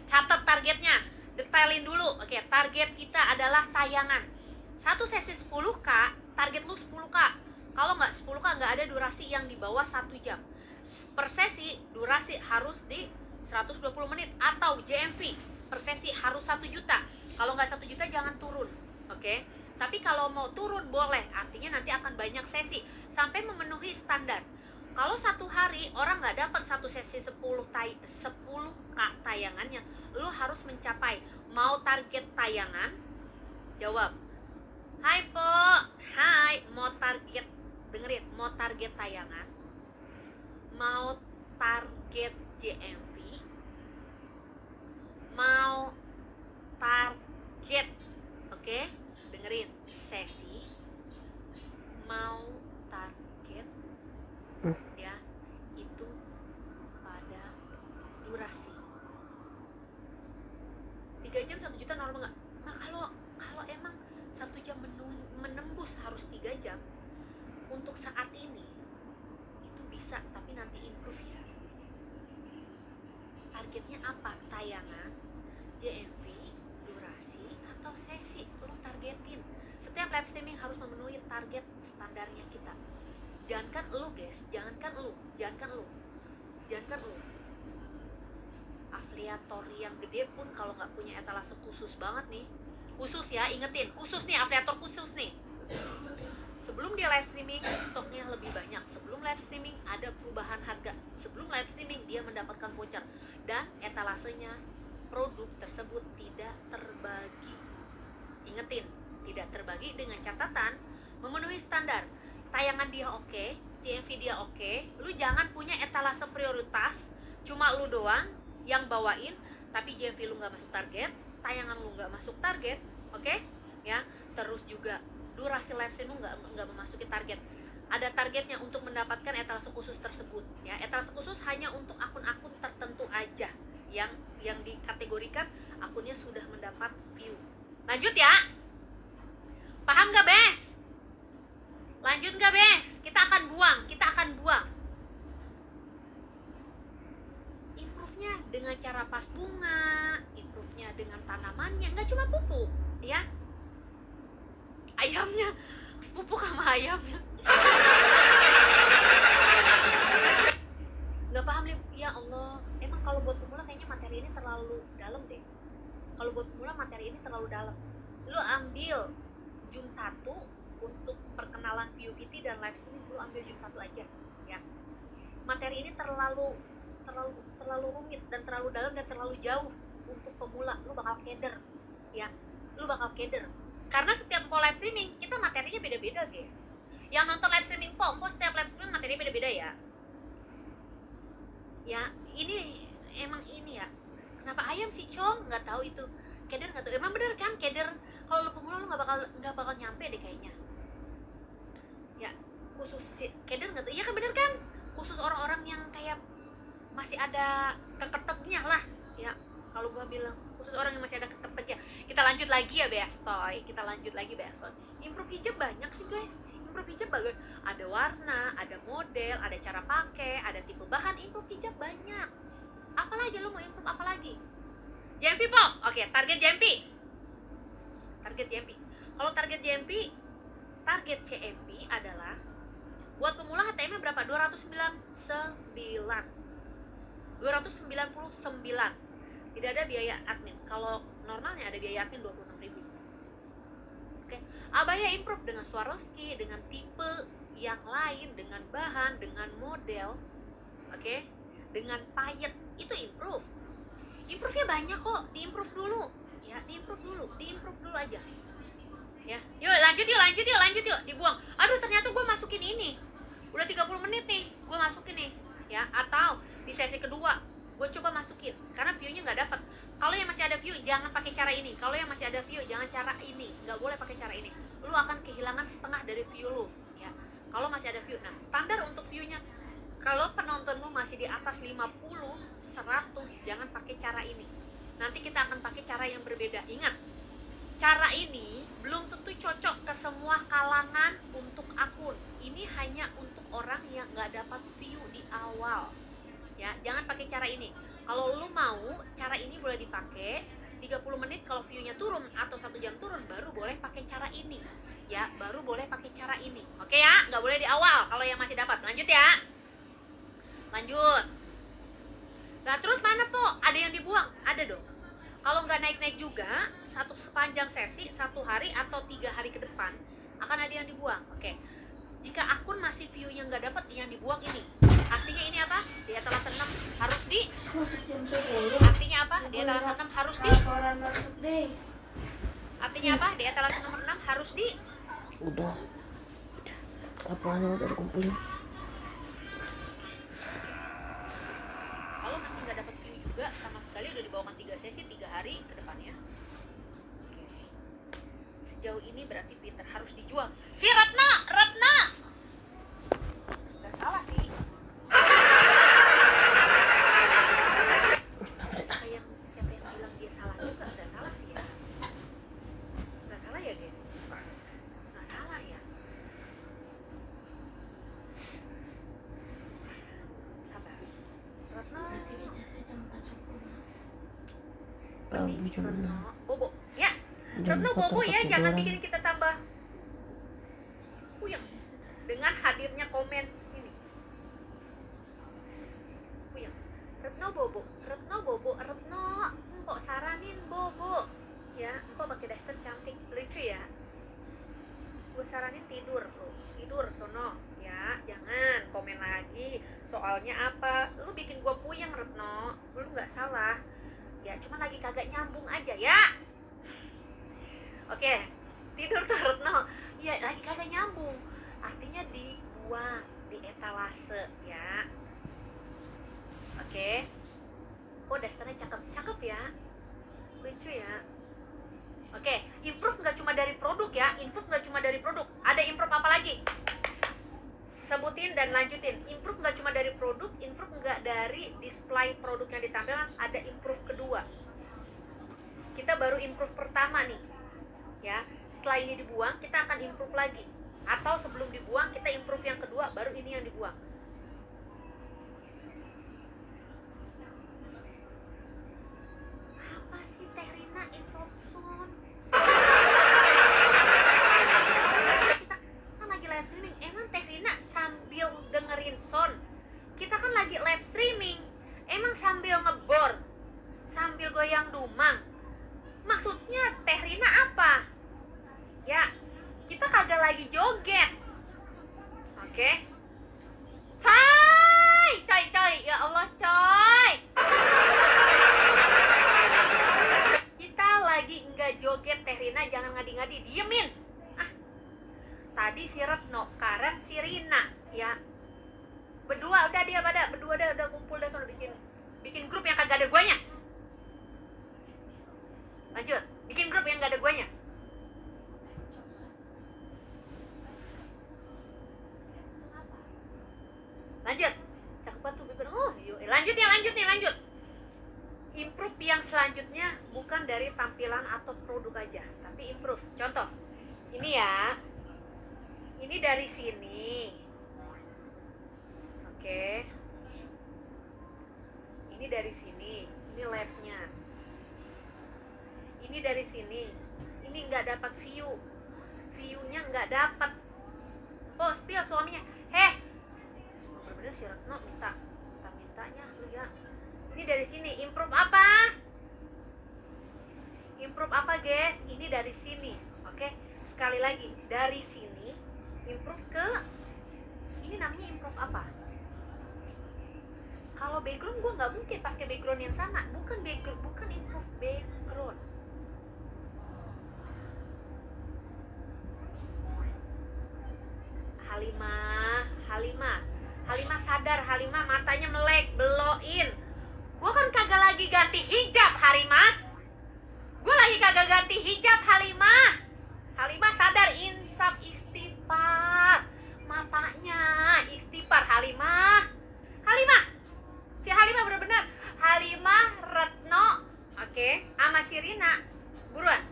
Catat targetnya, detailin dulu. Oke, target kita adalah tayangan. Satu sesi 10K, target lu 10K. Kalau nggak 10K, nggak ada durasi yang di bawah 1 jam. Per sesi, durasi harus di 120 menit. Atau JMV, per sesi harus 1 juta. Kalau nggak 1 juta, jangan turun. Oke? Tapi kalau mau turun, boleh. Artinya nanti akan banyak sesi. Sampai memenuhi standar. Kalau satu hari, orang nggak dapat satu sesi 10K tayangannya, lu harus mencapai. Mau target tayangan? Jawab. Hai Po, hai, mau target, dengerin, mau target tayangan, mau target JMV, mau target, oke, dengerin, sesi, mau target, ya, itu pada durasi. 3 jam 1 juta normal nggak? Nah, kalau emang 1 jam menembus harus 3 jam untuk saat ini itu bisa, tapi nanti improve ya. Targetnya apa? Tayangan, JMV, durasi, atau sesi. Lu targetin. Setiap live streaming harus memenuhi target standarnya kita. Jangankan lu guys, jangankan lu afiliator yang gede pun kalau nggak punya etalase khusus banget nih, khusus ya, ingetin, khusus nih, afiliator khusus nih, sebelum dia live streaming stoknya lebih banyak, sebelum live streaming ada perubahan harga, sebelum live streaming dia mendapatkan voucher, dan etalasenya produk tersebut tidak terbagi. Ingetin, tidak terbagi dengan catatan memenuhi standar. Tayangan dia oke, JMV dia oke. Lu jangan punya etalase prioritas, cuma lu doang yang bawain, tapi JMV lu nggak masuk target, tayangan lu nggak masuk target, oke? Ya, terus juga durasi live stream lu nggak memasuki target. Ada targetnya untuk mendapatkan etalase khusus tersebut. Ya, etalase khusus hanya untuk akun-akun tertentu aja yang dikategorikan akunnya sudah mendapat view. Lanjut ya. Paham gak, Bes? Lanjut gak, Bes? Kita akan buang. Improve-nya dengan cara pas bunga, improve-nya dengan tanamannya, nggak cuma pupuk, ya. Ayamnya, pupuk sama ayamnya. Nggak paham nih, ya Allah. Emang kalau buat pemula kayaknya materi ini terlalu dalam deh. Kalau buat pemula materi ini terlalu dalam. Lu ambil Jum 1 untuk perkenalan PUBT dan live streaming, lu ambil Jum 1 aja, ya. Materi ini terlalu rumit dan terlalu dalam dan terlalu jauh untuk pemula. Lu bakal keder, ya. Lu bakal keder. Karena setiap live streaming kita materinya beda-beda, guys. Yang nonton live streaming Pompo setiap live streaming materinya beda-beda ya. Ya, ini emang ini ya. Kenapa ayam sih, Cong? Nggak tahu itu. Keder nggak tahu. Emang bener kan keder? Kalau lu pemula lu nggak bakal nyampe deh kayaknya. Ya, khusus si keder nggak tahu. Iya kan bener kan? Khusus orang-orang yang kayak masih ada keketeknya lah, ya. Kalau gua bilang khusus orang yang masih ada keketeknya. Kita lanjut lagi ya, Beastoy. Improve hijab banyak sih, guys. Improve hijab bagus. Ada warna, ada model, ada cara pakai, ada tipe bahan. Improve hijab banyak. Apalagi lu mau improve apa lagi? JMV, Po. Oke, target JMV. Kalau target JMV, target CMV adalah buat pemula HTM-nya berapa? 299. Tidak ada biaya admin. Kalau normalnya ada biaya admin 26.000. Oke. Abaya improve dengan Swarovski, dengan tipe yang lain, dengan bahan, dengan model. Oke. Dengan payet, itu improve. Improve-nya banyak kok, diimprove dulu. Ya, diimprove dulu aja. Ya. Yuk, lanjut yuk, dibuang. Aduh, ternyata gue masukin ini. Udah 30 menit nih, gue masukin nih. Ya, atau di sesi kedua gue coba masukin karena view-nya nggak dapat. Kalau yang masih ada view jangan pakai cara ini. Kalau yang masih ada view jangan cara ini. Nggak boleh pakai cara ini. Lu akan kehilangan setengah dari view lu, ya. Kalau masih ada view. Nah, standar untuk view-nya kalau penonton lu masih di atas 50, 100, jangan pakai cara ini. Nanti kita akan pakai cara yang berbeda. Ingat, cara ini belum tentu cocok ke semua kalangan untuk akun. Ini hanya untuk orang yang nggak dapat view di awal. Ya, jangan pakai cara ini. Kalau lu mau, cara ini boleh dipakai 30 menit kalau view-nya turun atau 1 jam turun, baru boleh pakai cara ini. Ya, baru boleh pakai cara ini. Oke ya, nggak boleh di awal kalau yang masih dapat. Lanjut ya. Lanjut. Nah, terus mana tuh? Ada yang dibuang? Ada dong. Kalau nggak naik-naik juga, sepanjang sesi, 1 hari atau 3 hari ke depan, akan ada yang dibuang. Oke. Jika akun masih view-nya nggak dapat, yang dibuang ini. Artinya ini apa? Di etalase 6 harus di. Masuk jam 10. Artinya apa? Di etalase 6 harus di. Laporan masuk deh. Artinya apa? Di etalase nomor 6 harus di. Udah. Laporannya udah dikumpulin. Kalau masih nggak dapat view juga, sama sekali udah dibawakan 3 sesi 3 hari ke depannya. Oke. Sejauh ini berarti pinter, harus dijual. Si Ratna. Nggak salah sih. Siapa yang bilang dia salah juga, nggak salah sih ya. Nggak salah ya guys. Nggak salah ya. Sabar. Ratna. Berarti dia jasnya jam 4 subuh. Benih, Jam Retno, 6. bobo ya. Jam Retno 4 bobo ya, tempat jangan tiduran. bikin kita tambah puyeng dengan hadirnya komen ini. Puyeng. Retno bobo, Retno, Mpok saranin bobo. Ya, Mpok pakai daster cantik, lucu ya. Gue saranin tidur lo, tidur sono ya, jangan komen lagi. Soalnya apa? Lu bikin gue puyeng Retno, lu nggak salah. Ya, cuma lagi kagak nyambung aja ya. Oke, tidur tuh Retno. Ya, lagi kagak nyambung. Artinya dibuang di etalase ya. Oke. Oh, dasternya cakep ya. Lucu ya. Oke, improve nggak cuma dari produk ya. Improve nggak cuma dari produk. Ada improve apa lagi? Sebutin dan lanjutin. Improve nggak cuma dari produk, improve nggak dari display produk yang ditampilkan, ada improve kedua. Kita baru improve pertama nih, ya. Setelah ini dibuang, kita akan improve lagi. Atau sebelum dibuang, kita improve yang kedua, baru ini yang dibuang. Apa sih Teh Rina interruption? Kita kan lagi live streaming. Emang Teh Rina sambil dengerin sound? Kita kan lagi live streaming. Emang sambil ngebor, sambil goyang dumang? Maksudnya Teh Rina apa? Ya, kita kagak lagi joget. Oke? Coy, ya Allah coy. Kita lagi nggak joget Teh Rina, jangan ngadi-ngadi, diemin. Tadi si Retno, Karen, si Rina, ya. Berdua udah dia pada, berdua udah kumpul deh, soalnya bikin grup yang kagak ada guanya. Lanjut, bikin grup yang nggak ada guanya. Lanjut, cakep banget tuh bibir. Yuk, lanjut. Improve yang selanjutnya bukan dari tampilan atau produk aja, tapi improve. Contoh, ini ya, ini dari sini. Oke. Ini dari sini, ini lab-nya. Ini dari sini, ini nggak dapat view-nya nggak dapat. Oh, spill suaminya. Bener si Retno mintanya lu ya. Ini dari sini, improve apa? Improve apa guys? Ini dari sini. Oke, sekali lagi dari sini improve ke ini, namanya improve apa? Kalau background gue nggak mungkin pakai background yang sama, bukan improve background. Halimah sadar, Halimah matanya melek, beloin. Gue kan kagak lagi lagi ganti hijab, Halimah. Gue lagi kagak ganti hijab, Halimah. Halimah sadar, insaf, istighfar. Matanya istighfar, Halimah. Halimah. Si Halimah bener-bener. Halimah, Retno, oke, sama si Rina. Buruan.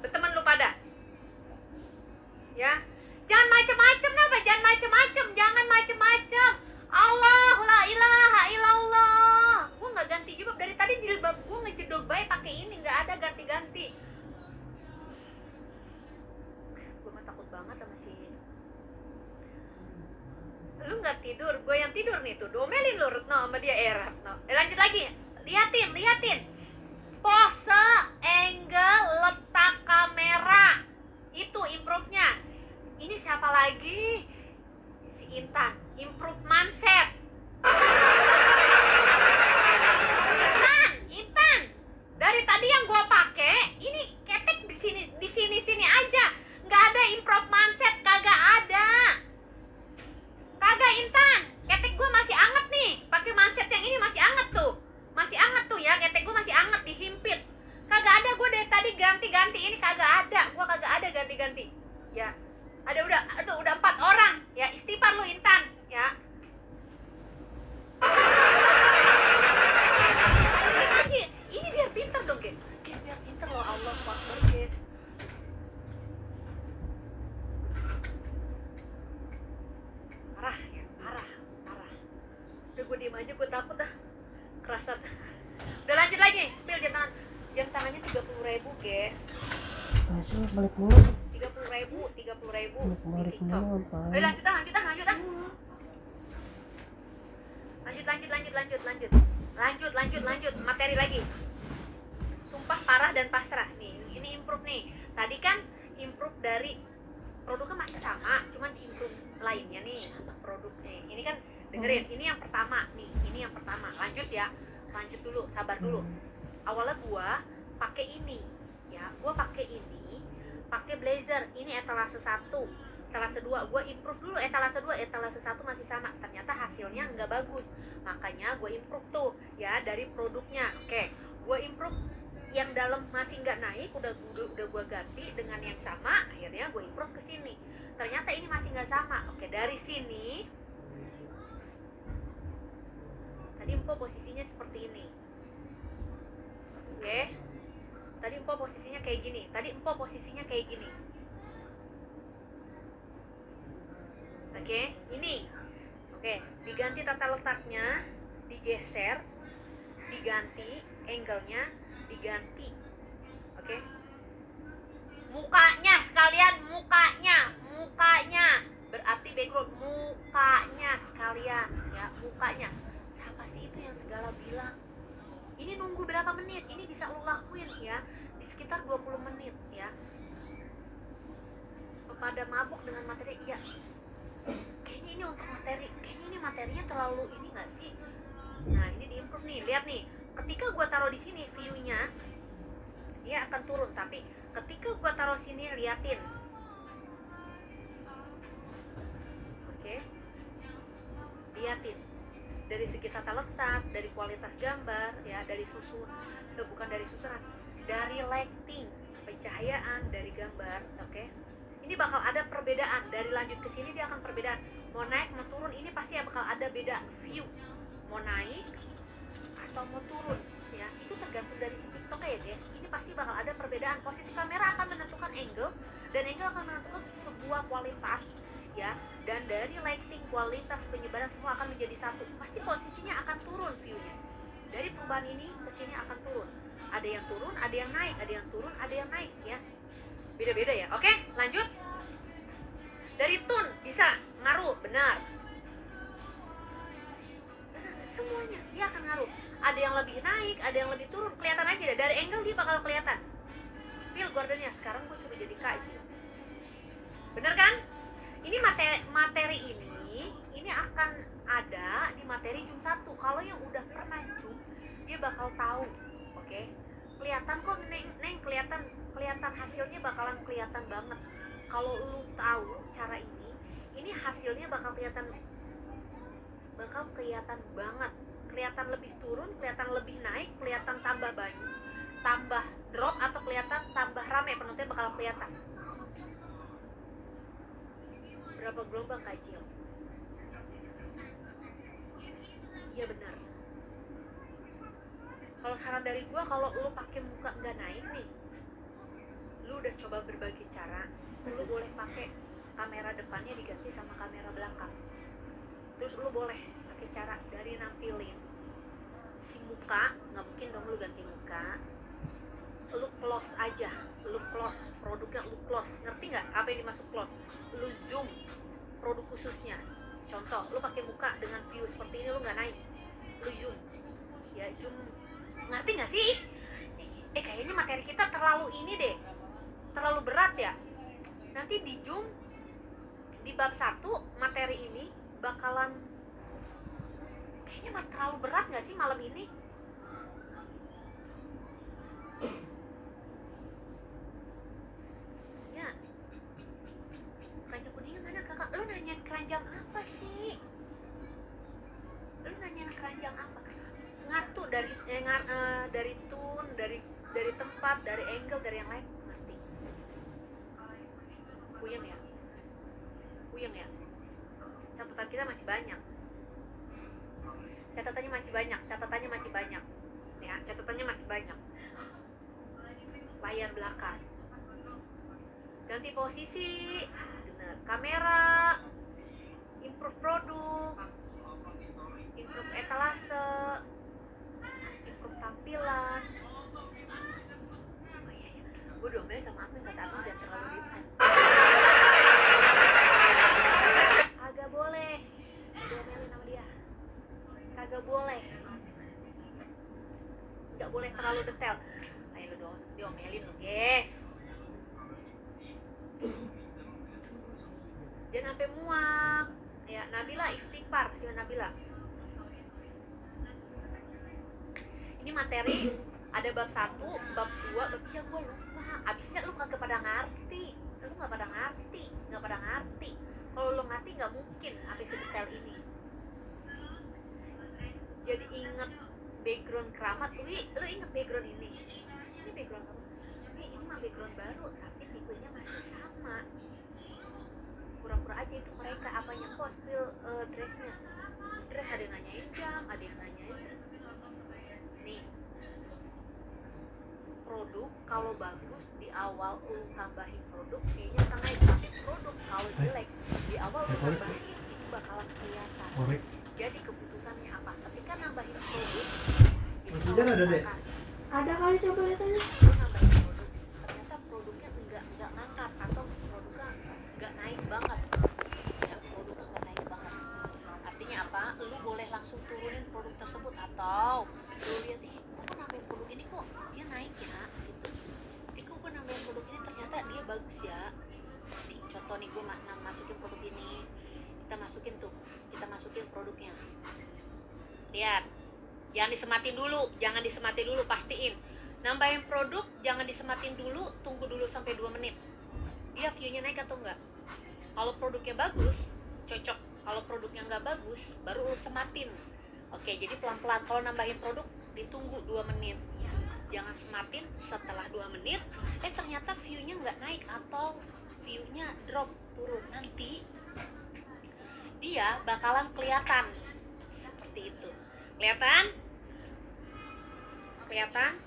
Berteman lu pada. Ya. Jangan macem-macem, apa? Jangan macem-macem, jangan macem-macem. Allah la ilaha illallah. Gue nggak ganti jilbab dari tadi, jilbab gue ngejedog baik pakai ini, nggak ada ganti-ganti. Gue mah takut banget sama si. Lu nggak tidur, gue yang tidur nih tuh. Domelin lu Retno sama dia, Retno. Lanjut lagi, liatin. Pose, angle, letak kamera, itu improve-nya. Ini siapa lagi? Si Intan, improve mindset. Intan. Dari tadi yang gua pakai, ini ketek di sini aja. Nggak ada improve mindset, kagak ada. Kagak, Intan. Ketek gua masih anget nih. Pakai mindset yang ini masih anget tuh. Masih anget tuh ya, ketek gua masih anget, dihimpit. Kagak ada, gua dari tadi ganti-ganti ini kagak ada. Gua kagak ada ganti-ganti. Ya. Ada udah 4 orang ya, istighfar lu Intan ya. Ini biar pinter dong guys, biar pinter loh, Allah Akbar guys. Parah ya, parah. Udah gue diem aja, gue takut dah kerasat. Udah lanjut lagi nih, spill jam tangannya 30.000 guys. Masuk balik mulu. 30.000 di Balik TikTok. mulu apa? Ayo lanjut ah. Lanjut. Materi lagi. Sumpah parah dan pasrah. Nih, ini improve nih. Tadi kan improve dari produknya masih sama, cuman improve lainnya nih produknya. Ini kan dengerin, ini yang pertama nih. Lanjut ya. Lanjut dulu, sabar dulu. Awalnya gua pakai ini. Ya, gua pakai blazer. Ini etalase 1, etalase 2. Gue improve dulu etalase 2, etalase 1 masih sama. Ternyata hasilnya nggak bagus. Makanya gue improve tuh ya dari produknya. Oke, gue improve yang dalam masih nggak naik, udah gue ganti dengan yang sama. Akhirnya gue improve ke sini. Ternyata ini masih nggak sama. Oke, dari sini tadi Empo posisinya seperti ini. Oke. Tadi Empo posisinya kayak gini. Oke, ini. Oke, diganti tata letaknya, digeser, diganti angle-nya, diganti. Oke. Mukanya sekalian, mukanya. Berarti background mukanya sekalian ya, mukanya. Siapa sih itu yang segala bilang? Ini nunggu berapa menit? Ini bisa lo lakuin ya di sekitar 20 menit ya. Pada mabuk dengan materi, iya. Kayaknya ini untuk materi, kayaknya ini materinya terlalu ini nggak sih? Nah, ini di improve nih, lihat nih. Ketika gua taruh di sini view-nya, dia akan turun. Tapi ketika gua taruh sini, liatin. Oke. Liatin. Dari segi tata letak, dari kualitas gambar, ya, dari bukan dari susunan, dari lighting, pencahayaan, dari gambar, oke. Ini bakal ada perbedaan, dari lanjut ke sini dia akan perbedaan. Mau naik, mau turun, ini pasti bakal ada beda view. Mau naik atau mau turun, ya, itu tergantung dari si TikTok ya guys. Ini pasti bakal ada perbedaan. Posisi kamera akan menentukan angle, dan angle akan menentukan sebuah kualitas. Ya, dan dari lighting, kualitas penyebaran semua akan menjadi satu. Pasti posisinya akan turun view-nya. Dari perubahan ini ke sini akan turun. Ada yang turun, ada yang naik, ada yang turun, ada yang naik ya. Beda-beda ya. Oke, lanjut. Dari tone bisa ngaruh, benar. Semuanya dia akan ngaruh. Ada yang lebih naik, ada yang lebih turun. Kelihatan aja deh. Dari angle dia bakal kelihatan. Spill Gordonnya sekarang gue suruh jadi kaji. Bener kan? Ini materi ini akan ada di materi Zoom 1. Kalau yang udah pernah Zoom, dia bakal tahu. Oke. Kelihatan kok Neng kelihatan hasilnya bakalan kelihatan banget. Kalau lu tahu cara ini hasilnya bakal kelihatan banget. kelihatan lebih turun, kelihatan lebih naik, kelihatan tambah banyak, tambah drop, atau kelihatan tambah rame, penontonnya bakal kelihatan. Berapa gelombang kecil? Iya benar. Kalau saran dari gua, kalau lu pakai muka nggak naik nih, lu udah coba berbagai cara, lu boleh pakai kamera depannya diganti sama kamera belakang. Terus lu boleh pakai cara dari nampilin si muka, nggak mungkin dong lu ganti muka, lu close aja, lu close produknya, lu close. Ngerti nggak apa yang dimaksud close? Lu zoom produk khususnya. Contoh, lu pakai muka dengan view seperti ini, lu nggak naik, lu zoom, ya zoom. Ngerti nggak sih? Kayaknya materi kita terlalu ini deh, terlalu berat ya. Nanti di zoom di bab 1 materi ini bakalan kayaknya terlalu berat nggak sih malam ini? Ya, keranjang kuningnya mana kakak? Lu nanyain keranjang apa sih? Lu nanyain keranjang apa? Ngartu dari tune, dari tempat, dari angle, dari yang lain, ngerti? Puyeng ya? Puyeng ya? Catatan kita masih banyak. Catatannya masih banyak. Ya, catatannya masih banyak. Layar belakang. Ganti posisi, bener. Kamera, improve produk, improve etalase, improve tampilan. Oh iya, gue diomelin sama admin, kata admin jangan terlalu detail. Agak boleh diomelin sama dia, kagak boleh, nggak boleh terlalu detail. Ayo lu dong diomelin lu guys, jangan sampai muak ya. Nabila istighfar sih, Nabila. Ini materi ada bab 1, bab 2, bab 3 gue lupa. Abisnya lu kagak pada ngerti, lu nggak pada ngerti. Kalau lu ngerti nggak mungkin sampai sedetail ini. Jadi inget background keramat, lu inget background ini background kamu, ini mah background baru tapi tipenya masih sama. Pura-pura aja itu mereka apanya cosplay dressnya. Dress ada yang nanyain jam, ada yang nanyain. Nih, produk kalau bagus di awal lu tambahin produk, view-nya akan naik. Tapi produk kalau jelek di awal lu tambahin, itu bakalan kelihatan. Jadi keputusannya apa? Ketika nambahin produk, Hujan ada deh. Ada kali, coba lihat aja. lu nambahin produk, ternyata produknya enggak ngangkat atau produknya enggak naik banget. Ya, produknya enggak naik banget. Artinya apa? Lu boleh langsung turunin produk tersebut, atau lu lihat, kok nambahin produk ini kok dia naik ya, gitu. Kok nambahin produk ini ternyata dia bagus ya. Nih, contoh nih, gue masukin produk ini, kita masukin produknya. Lihat, jangan disematin dulu, pastiin. Nambahin produk jangan disematin dulu, tunggu dulu sampai 2 menit. Dia view-nya naik atau enggak. Kalau produknya bagus, cocok. Kalau produknya enggak bagus, baru lu sematin. Oke, jadi pelan-pelan. Kalau nambahin produk, ditunggu 2 menit. Jangan sematin setelah 2 menit, ternyata view-nya enggak naik atau view-nya drop, turun. Nanti dia bakalan kelihatan seperti itu. Kelihatan?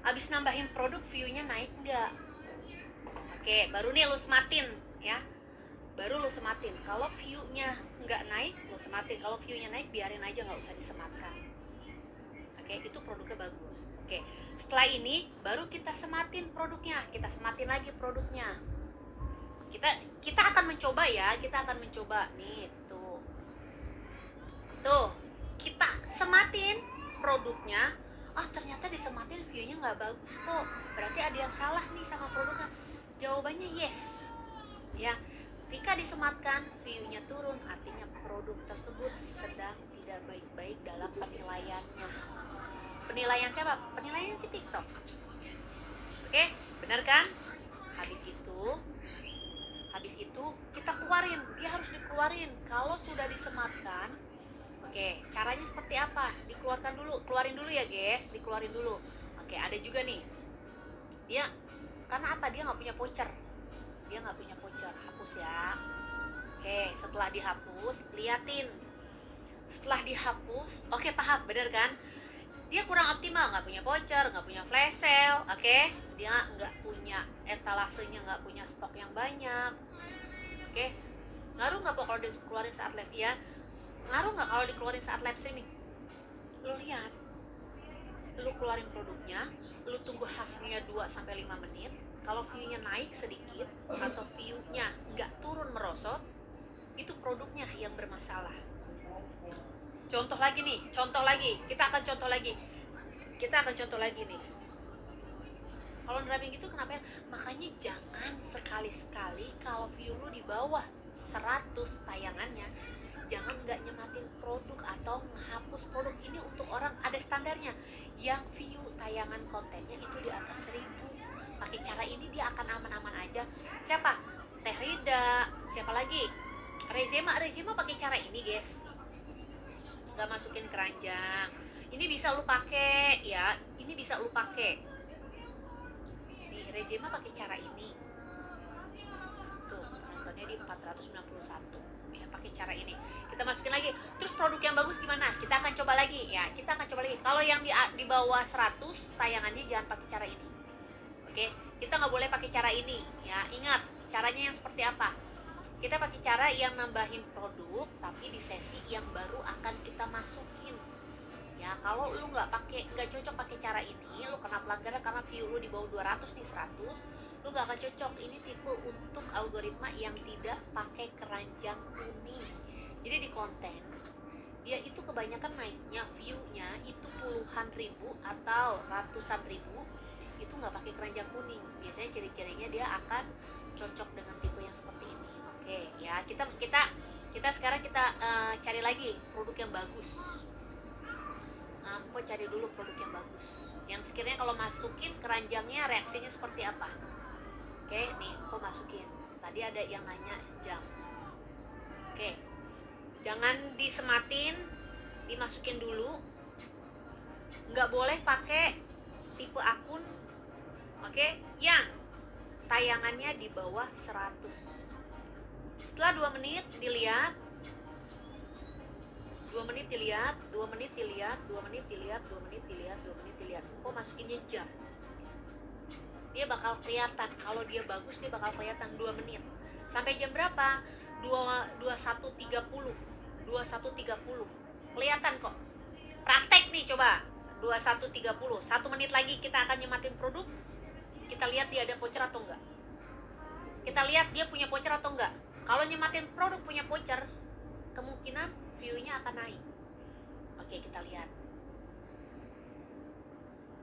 Abis nambahin produk, view-nya naik nggak? Oke, baru nih lu sematin ya. Kalau view-nya nggak naik, lu sematin. Kalau view-nya naik, biarin aja, nggak usah disematkan. Oke, itu produknya bagus. Oke, setelah ini baru kita sematin produknya. Kita sematin lagi produknya. Kita akan mencoba ya. Nih, tuh. Kita sematin produknya. Ternyata disematin view-nya nggak bagus kok. Berarti ada yang salah nih sama produknya. Jawabannya yes. Ya, ketika disematkan view-nya turun, artinya produk tersebut sedang tidak baik-baik dalam penilaiannya. Penilaian siapa? Penilaian si TikTok. Oke, benar kan? Habis itu kita keluarin. Dia harus dikeluarin. Kalau sudah disematkan, Oke, caranya seperti apa? Keluarin dulu ya guys, dikeluarin dulu. Oke, ada juga nih. Dia karena apa? Dia nggak punya voucher. Hapus ya. Oke, setelah dihapus, liatin. Setelah dihapus, oke paham, bener kan? Dia kurang optimal, nggak punya voucher, nggak punya flash sale, oke? Dia nggak punya etalasenya, nggak punya stok yang banyak. Oke, ngaruh nggak kalau dikeluarin saat live? Ya, ngaruh nggak kalau dikeluarin saat live streaming? Lo lihat, lo keluarin produknya, lo tunggu hasilnya 2-5 menit. Kalau view-nya naik sedikit atau view-nya nggak turun merosot, itu produknya yang bermasalah. Contoh lagi, kita akan contoh lagi nih. Kalau nerapin gitu kenapa ya? Makanya jangan sekali-sekali kalau view lu di bawah 100 tayangannya, jangan nggak nyematin produk atau menghapus produk. Ini untuk orang ada standarnya. Yang view tayangan kontennya itu di atas 1000. Pakai cara ini dia akan aman-aman aja. Siapa? Teh Rida, siapa lagi? Rezema pakai cara ini guys. Nggak masukin keranjang. Ini bisa lu pakai ya. Nih, Rezema pakai cara ini. Tuh, nontonnya di 491. Ya, pakai cara ini. Kita masukin lagi. Terus produk yang bagus gimana? Kita akan coba lagi. Kalau yang di bawah 100 tayangannya jangan pakai cara ini. Oke, kita nggak boleh pakai cara ini. Ya, ingat caranya yang seperti apa? Kita pakai cara yang nambahin produk, tapi di sesi yang baru akan kita masukin. Ya, kalau lu nggak cocok pakai cara ini, lu kena pelanggaran karena view lu di bawah 200 nih 100, lu nggak akan cocok. Ini tipe untuk algoritma yang tidak pakai keranjang kuning. Jadi di konten dia itu kebanyakan naiknya view-nya itu puluhan ribu atau ratusan ribu, itu nggak pakai keranjang kuning. Biasanya ciri-cirinya dia akan cocok dengan tipe yang seperti ini. Oke, ya kita sekarang cari lagi produk yang bagus. Kok cari dulu produk yang bagus, yang sekiranya kalau masukin keranjangnya reaksinya seperti apa. Oke, nih kok masukin. Tadi ada yang nanya jam. Oke, jangan disematin, dimasukin dulu. Nggak boleh pakai tipe akun, oke, yang tayangannya di bawah 100. Setelah 2 menit dilihat, 2 menit dilihat, 2 menit dilihat, 2 menit dilihat, 2 menit dilihat, 2 menit dilihat. Kok masukinnya jam? Dia bakal kelihatan. Kalau dia bagus dia bakal kelihatan 2 menit. Sampai jam berapa? 21.30. 21.30. Kelihatan kok. Praktek nih coba. 21.30. 1 menit lagi kita akan nyematin produk. Kita lihat dia ada voucher atau enggak. Kita lihat dia punya voucher atau enggak. Kalau nyematin produk punya voucher, kemungkinan view-nya akan naik. Oke, kita lihat.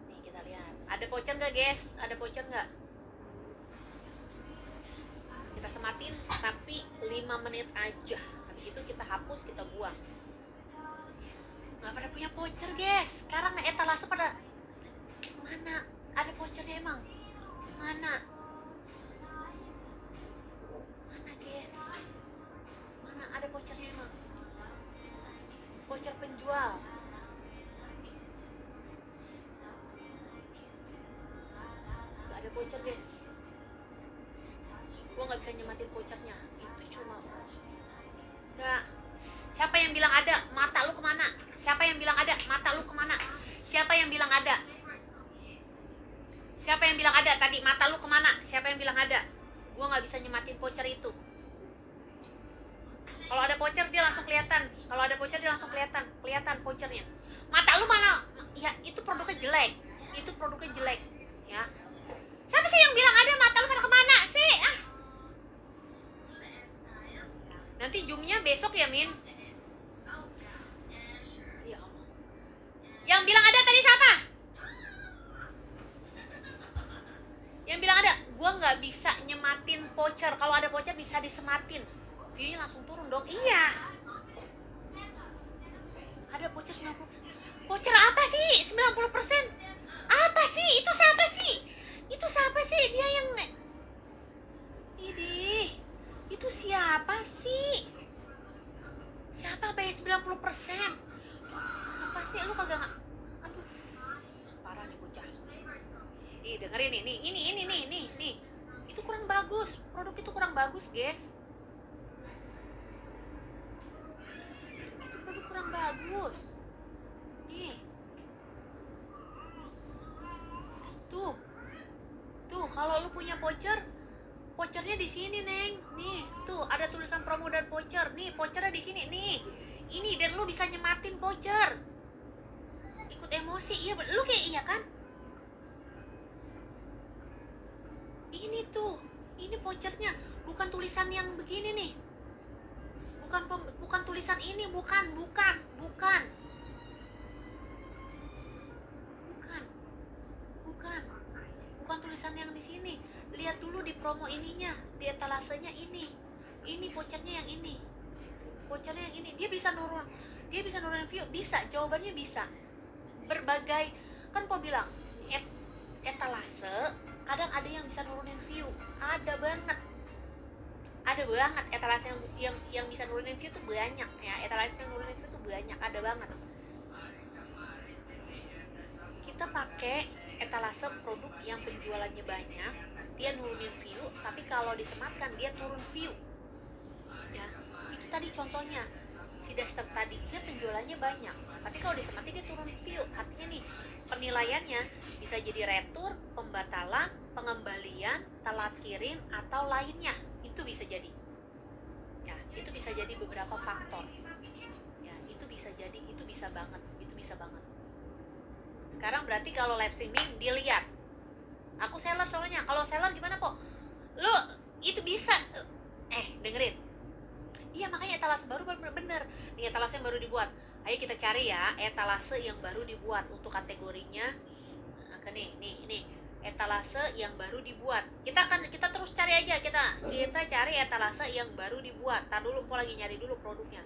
Nih, kita lihat. Ada voucher nggak, guys? Ada voucher nggak? Kita sematin, tapi 5 menit aja. Habis itu kita hapus, kita buang. Nggak pada punya voucher, guys. Sekarang etalase pada mana? Ada vouchernya emang? Mana? Mana, guys? Mana ada vouchernya emang? Voucher penjual. Gak ada voucher, guys. Gue gak bisa nyematin vouchernya. Itu cuma gak. Siapa yang bilang ada? Mata lu kemana? Siapa yang bilang ada? Mata lu kemana? Siapa yang bilang ada? Siapa yang bilang ada tadi? Mata lu kemana? Siapa yang bilang ada? Gue gak bisa nyematin voucher itu. Kalau ada voucher dia langsung kelihatan. Kelihatan vouchernya. Mata lu mana? Ya, itu produknya jelek. Ya. Siapa sih yang bilang ada? Mata lu pada kemana sih? Nanti zoomnya besok ya, Min. Ya Allah. Yang bilang ada tadi siapa? Yang bilang ada? Gua nggak bisa nyematin voucher. Kalau ada voucher bisa disematin. View-nya langsung turun dong. Iya. Ada voucher 90%. Voucher apa sih? 90%. Apa sih? Itu siapa sih? Dia yang Idih. Itu siapa sih? Siapa bayar 90%? Apa sih lu kagak aduh, parah nih bocah. Nih dengerin nih. Itu kurang bagus, produk itu kurang bagus, guys. Itu produk kurang bagus. Nih. Tuh, kalau lu punya vouchernya di sini, Neng. Nih, tuh ada tulisan promo dan voucher. Nih, vouchernya di sini nih. Ini dan lu bisa nyematin voucher. Ikut emosi, iya, lu kayak iya kan? Ini tuh, ini vouchernya, bukan tulisan yang begini nih. Bukan tulisan ini, bukan tulisan yang di sini. Lihat dulu di promo ininya, di etalasenya ini vouchernya yang ini. Dia bisa nurunin view, bisa, jawabannya bisa. Berbagai, kan po bilang etalase kadang ada yang bisa nurunin view, ada banget etalase yang bisa nurunin view tuh banyak ya. Etalase yang nurunin view tuh banyak, ada banget. Kita pakai etalase produk yang penjualannya banyak, dia nurunin view, tapi kalau disematkan dia turun view ya. Itu tadi contohnya si Duster tadi, dia penjualannya banyak, tapi kalau disemati dia turun view. Artinya nih, penilaiannya bisa jadi retur, pembatalan, pengembalian, telat kirim, atau lainnya. Itu bisa jadi ya, itu bisa jadi beberapa faktor ya. Itu bisa banget. Sekarang berarti kalau live streaming dilihat, aku seller soalnya. Kalau seller gimana kok? Lo itu bisa dengerin. Iya, makanya etalase baru bener. Nih etalase yang baru dibuat. Ayo kita cari ya etalase yang baru dibuat untuk kategorinya. Nah, nih etalase yang baru dibuat. Kita terus cari aja, kita cari etalase yang baru dibuat. Tar dulu, aku lagi nyari dulu produknya.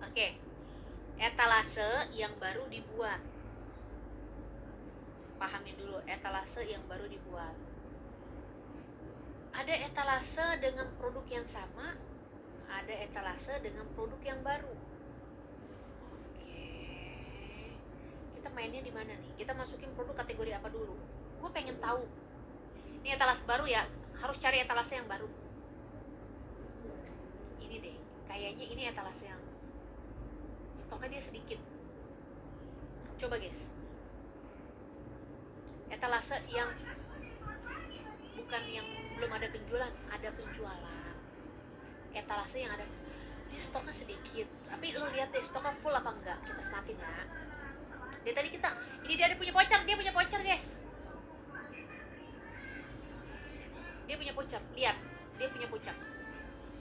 Oke. Etalase yang baru dibuat. Pahamin dulu etalase yang baru dibuat. Ada etalase dengan produk yang sama, ada etalase dengan produk yang baru. Oke. Kita mainnya di mana nih? Kita masukin produk kategori apa dulu? Gue pengen tahu. Ini etalase baru ya, harus cari etalase yang baru. Ini deh, kayaknya ini etalase yang stoknya dia sedikit. Coba guys. Etalase yang bukan yang belum ada penjualan, etalase yang ada dia stoknya sedikit, tapi lu lihat deh stoknya full apa enggak. Kita sematin ya. Dari tadi ini dia punya voucher guys. Dia punya voucher, lihat, dia punya voucher.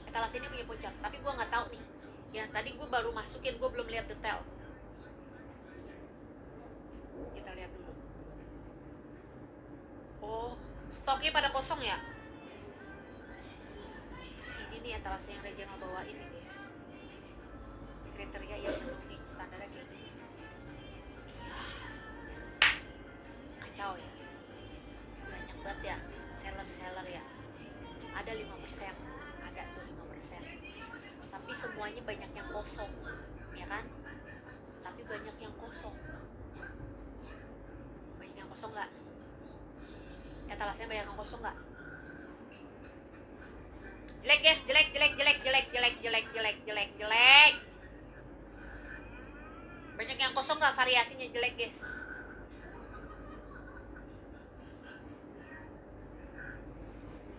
Etalase ini punya voucher, tapi gua nggak tahu nih ya, tadi gua baru masukin, gua belum lihat detail. Kita lihat dulu. Oh, stoknya pada kosong ya. Ini nih etalase yang Reja mau bawain nih guys. Kriteria yang memenuhi standarnya kayak gini. Kacau ya, banyak banget ya seller ya. Ada 5%, ada tuh 5%. Tapi semuanya banyak yang kosong, ya kan? Tapi banyak yang kosong. Banyak yang kosong nggak? Etalasenya banyak yang kosong nggak? Jelek guys, jelek. Banyak yang kosong nggak? Variasinya jelek guys.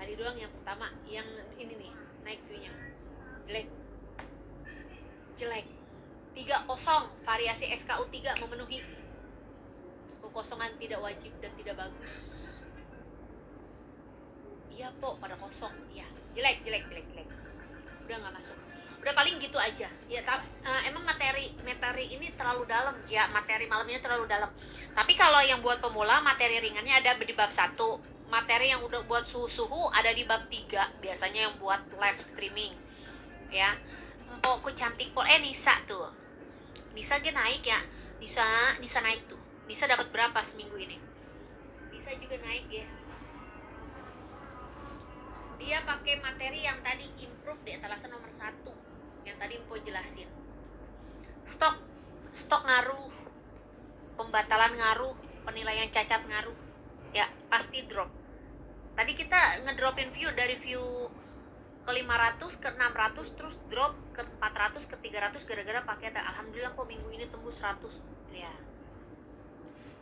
Tadi doang yang pertama, yang ini nih naik view-nya. Jelek. 3 kosong, variasi SKU 3 memenuhi. Kekosongan tidak wajib dan tidak bagus. Iya po, pada kosong. Iya, jelek. Udah nggak masuk. Udah paling gitu aja. Ya, emang materi ini terlalu dalam. Ya, materi malam ini terlalu dalam. Tapi kalau yang buat pemula, materi ringannya ada di bab 1. Materi yang udah buat suhu ada di bab 3. Biasanya yang buat live streaming. Ya. Oh, aku cantik po. Nisa tuh. Nisa dia naik ya. Nisa naik tuh. Nisa dapat berapa seminggu ini? Nisa juga naik, guys. Dia pakai materi yang tadi improve di etalase nomor 1. yang tadi Empo jelasin. Stok ngaruh, pembatalan ngaruh, penilaian cacat ngaruh, ya pasti drop. Tadi kita ngedropin view dari view ke 500 ke 600 terus drop ke 400 ke 300 gara-gara pakai. Alhamdulillah kok minggu ini tembus 100 ya.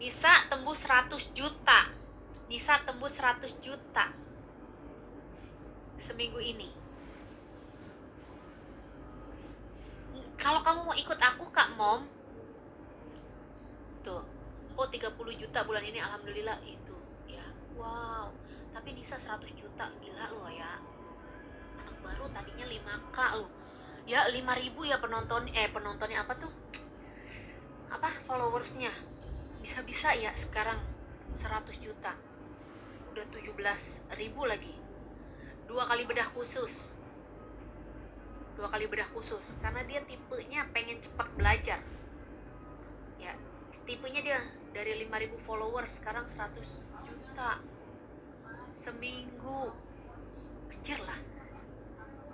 Bisa tembus 100 juta. Bisa tembus 100 juta seminggu ini. Kalau kamu mau ikut aku Kak Mom, tuh, oh 30 juta bulan ini alhamdulillah itu ya. Wow, tapi Nisa 100 juta, gila loh ya. Anak baru tadinya 5K loh. Ya 5.000 ya penontonnya apa tuh? Apa followersnya? Bisa-bisa ya sekarang 100 juta. Udah 17.000 lagi. 2 kali bedah khusus karena dia tipenya pengen cepat belajar ya, tipenya dia dari 5.000 followers sekarang 100 juta seminggu, anjir lah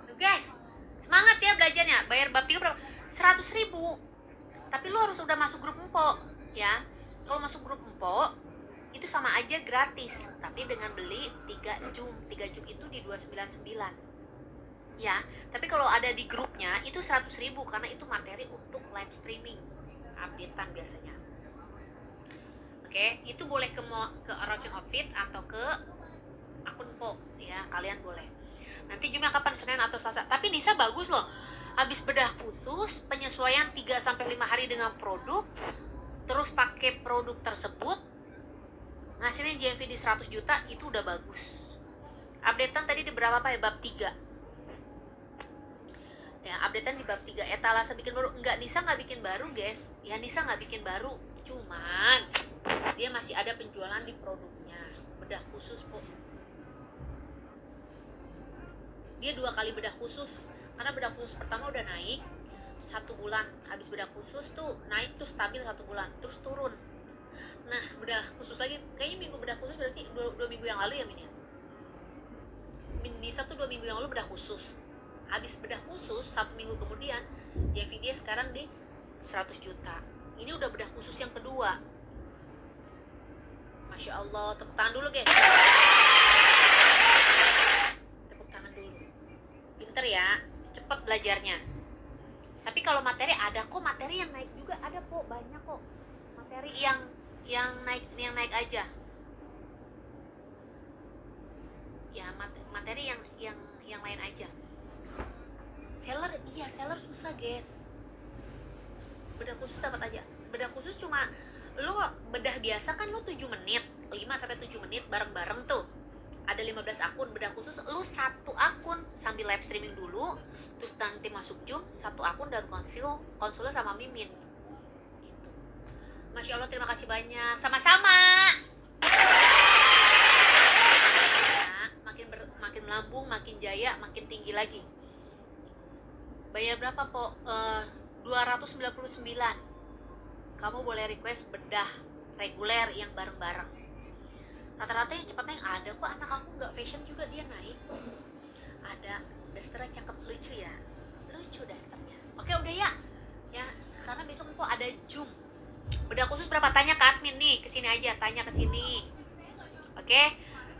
tuh guys, semangat ya belajarnya. Bayar bab 3 berapa? 100.000, tapi lu harus udah masuk grup Empo ya. Kalau masuk grup Empo itu sama aja gratis, tapi dengan beli 3 jum itu di 299 ya. Tapi kalau ada di grupnya itu 100.000 karena itu materi untuk live streaming updatean biasanya. Oke, itu boleh ke Roceng Outfit atau ke akun Po ya, kalian boleh. Nanti Jumnya kapan, Senin atau Selasa. Tapi Nisa bagus loh, habis bedah khusus, penyesuaian 3-5 hari dengan produk, terus pakai produk tersebut ngasilin JMV di 100 juta, itu udah bagus. Updatean tadi di berapa Pak ya? Bab 3 ya, updatean di bab 3. Etalase bikin baru, enggak, Nisa nggak bikin baru guys ya. Nisa nggak bikin baru, cuman dia masih ada penjualan di produknya. Bedah khusus Po, dia 2 kali bedah khusus karena bedah khusus pertama udah naik 1 bulan, habis bedah khusus tuh naik tuh stabil 1 bulan terus turun. Nah bedah khusus lagi, kayaknya minggu bedah khusus berarti 2 minggu yang lalu ya Min ya. Nisa tuh 2 minggu yang lalu bedah khusus, habis bedah khusus 1 minggu kemudian JV dia sekarang di 100 juta. Ini udah bedah khusus yang kedua. Masya Allah, tepuk tangan dulu guys, tepuk tangan dulu. Pinter ya, cepet belajarnya. Tapi kalau materi ada kok, materi yang naik juga ada kok, banyak kok materi yang naik aja ya, materi yang lain aja. Seller, iya seller susah guys. Bedah khusus dapat aja. Bedah khusus cuma lu bedah biasa kan lu 7 menit, 5-7 menit bareng-bareng tuh. Ada 15 akun. Bedah khusus lu 1 akun sambil live streaming dulu, terus nanti masuk Zoom 1 akun dan konsulnya sama Mimin. Gitu. Masya Allah, terima kasih banyak. Sama-sama. Ya, makin melambung, makin jaya, makin tinggi lagi. Bayar berapa Po? 299. Kamu boleh request bedah reguler yang bareng-bareng. Rata-rata yang cepatnya yang ada kok, anak aku nggak fashion juga dia naik. Ada, dasternya cakep, lucu ya, lucu dasternya. Oke udah ya, karena besok kok ada Zoom. Bedah khusus berapa? Tanya ke admin nih, kesini aja, tanya kesini. Oke,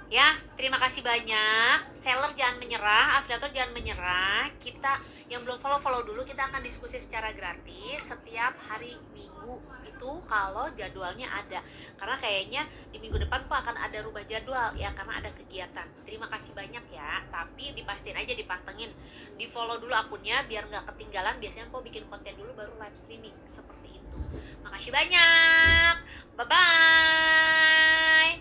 ya terima kasih banyak. Seller jangan menyerah, afiliator jangan menyerah. Kita yang belum follow dulu, kita akan diskusi secara gratis setiap hari Minggu itu kalau jadwalnya ada. Karena kayaknya di minggu depan Po akan ada rubah jadwal ya, karena ada kegiatan. Terima kasih banyak ya, tapi dipastiin aja, dipantengin, di follow dulu akunnya biar nggak ketinggalan. Biasanya Po bikin konten dulu baru live streaming, seperti itu. Makasih banyak, bye bye.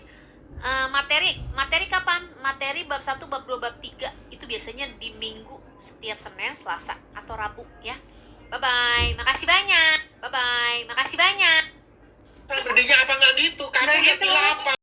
Materi kapan? Materi bab 1, bab 2, bab 3 itu biasanya di minggu setiap Senin, Selasa atau Rabu ya. Bye bye. Makasih banyak. Bye bye. Makasih banyak. Kan berdenya apa nggak gitu? Kamu Nggak lihat gitu. Ila apa?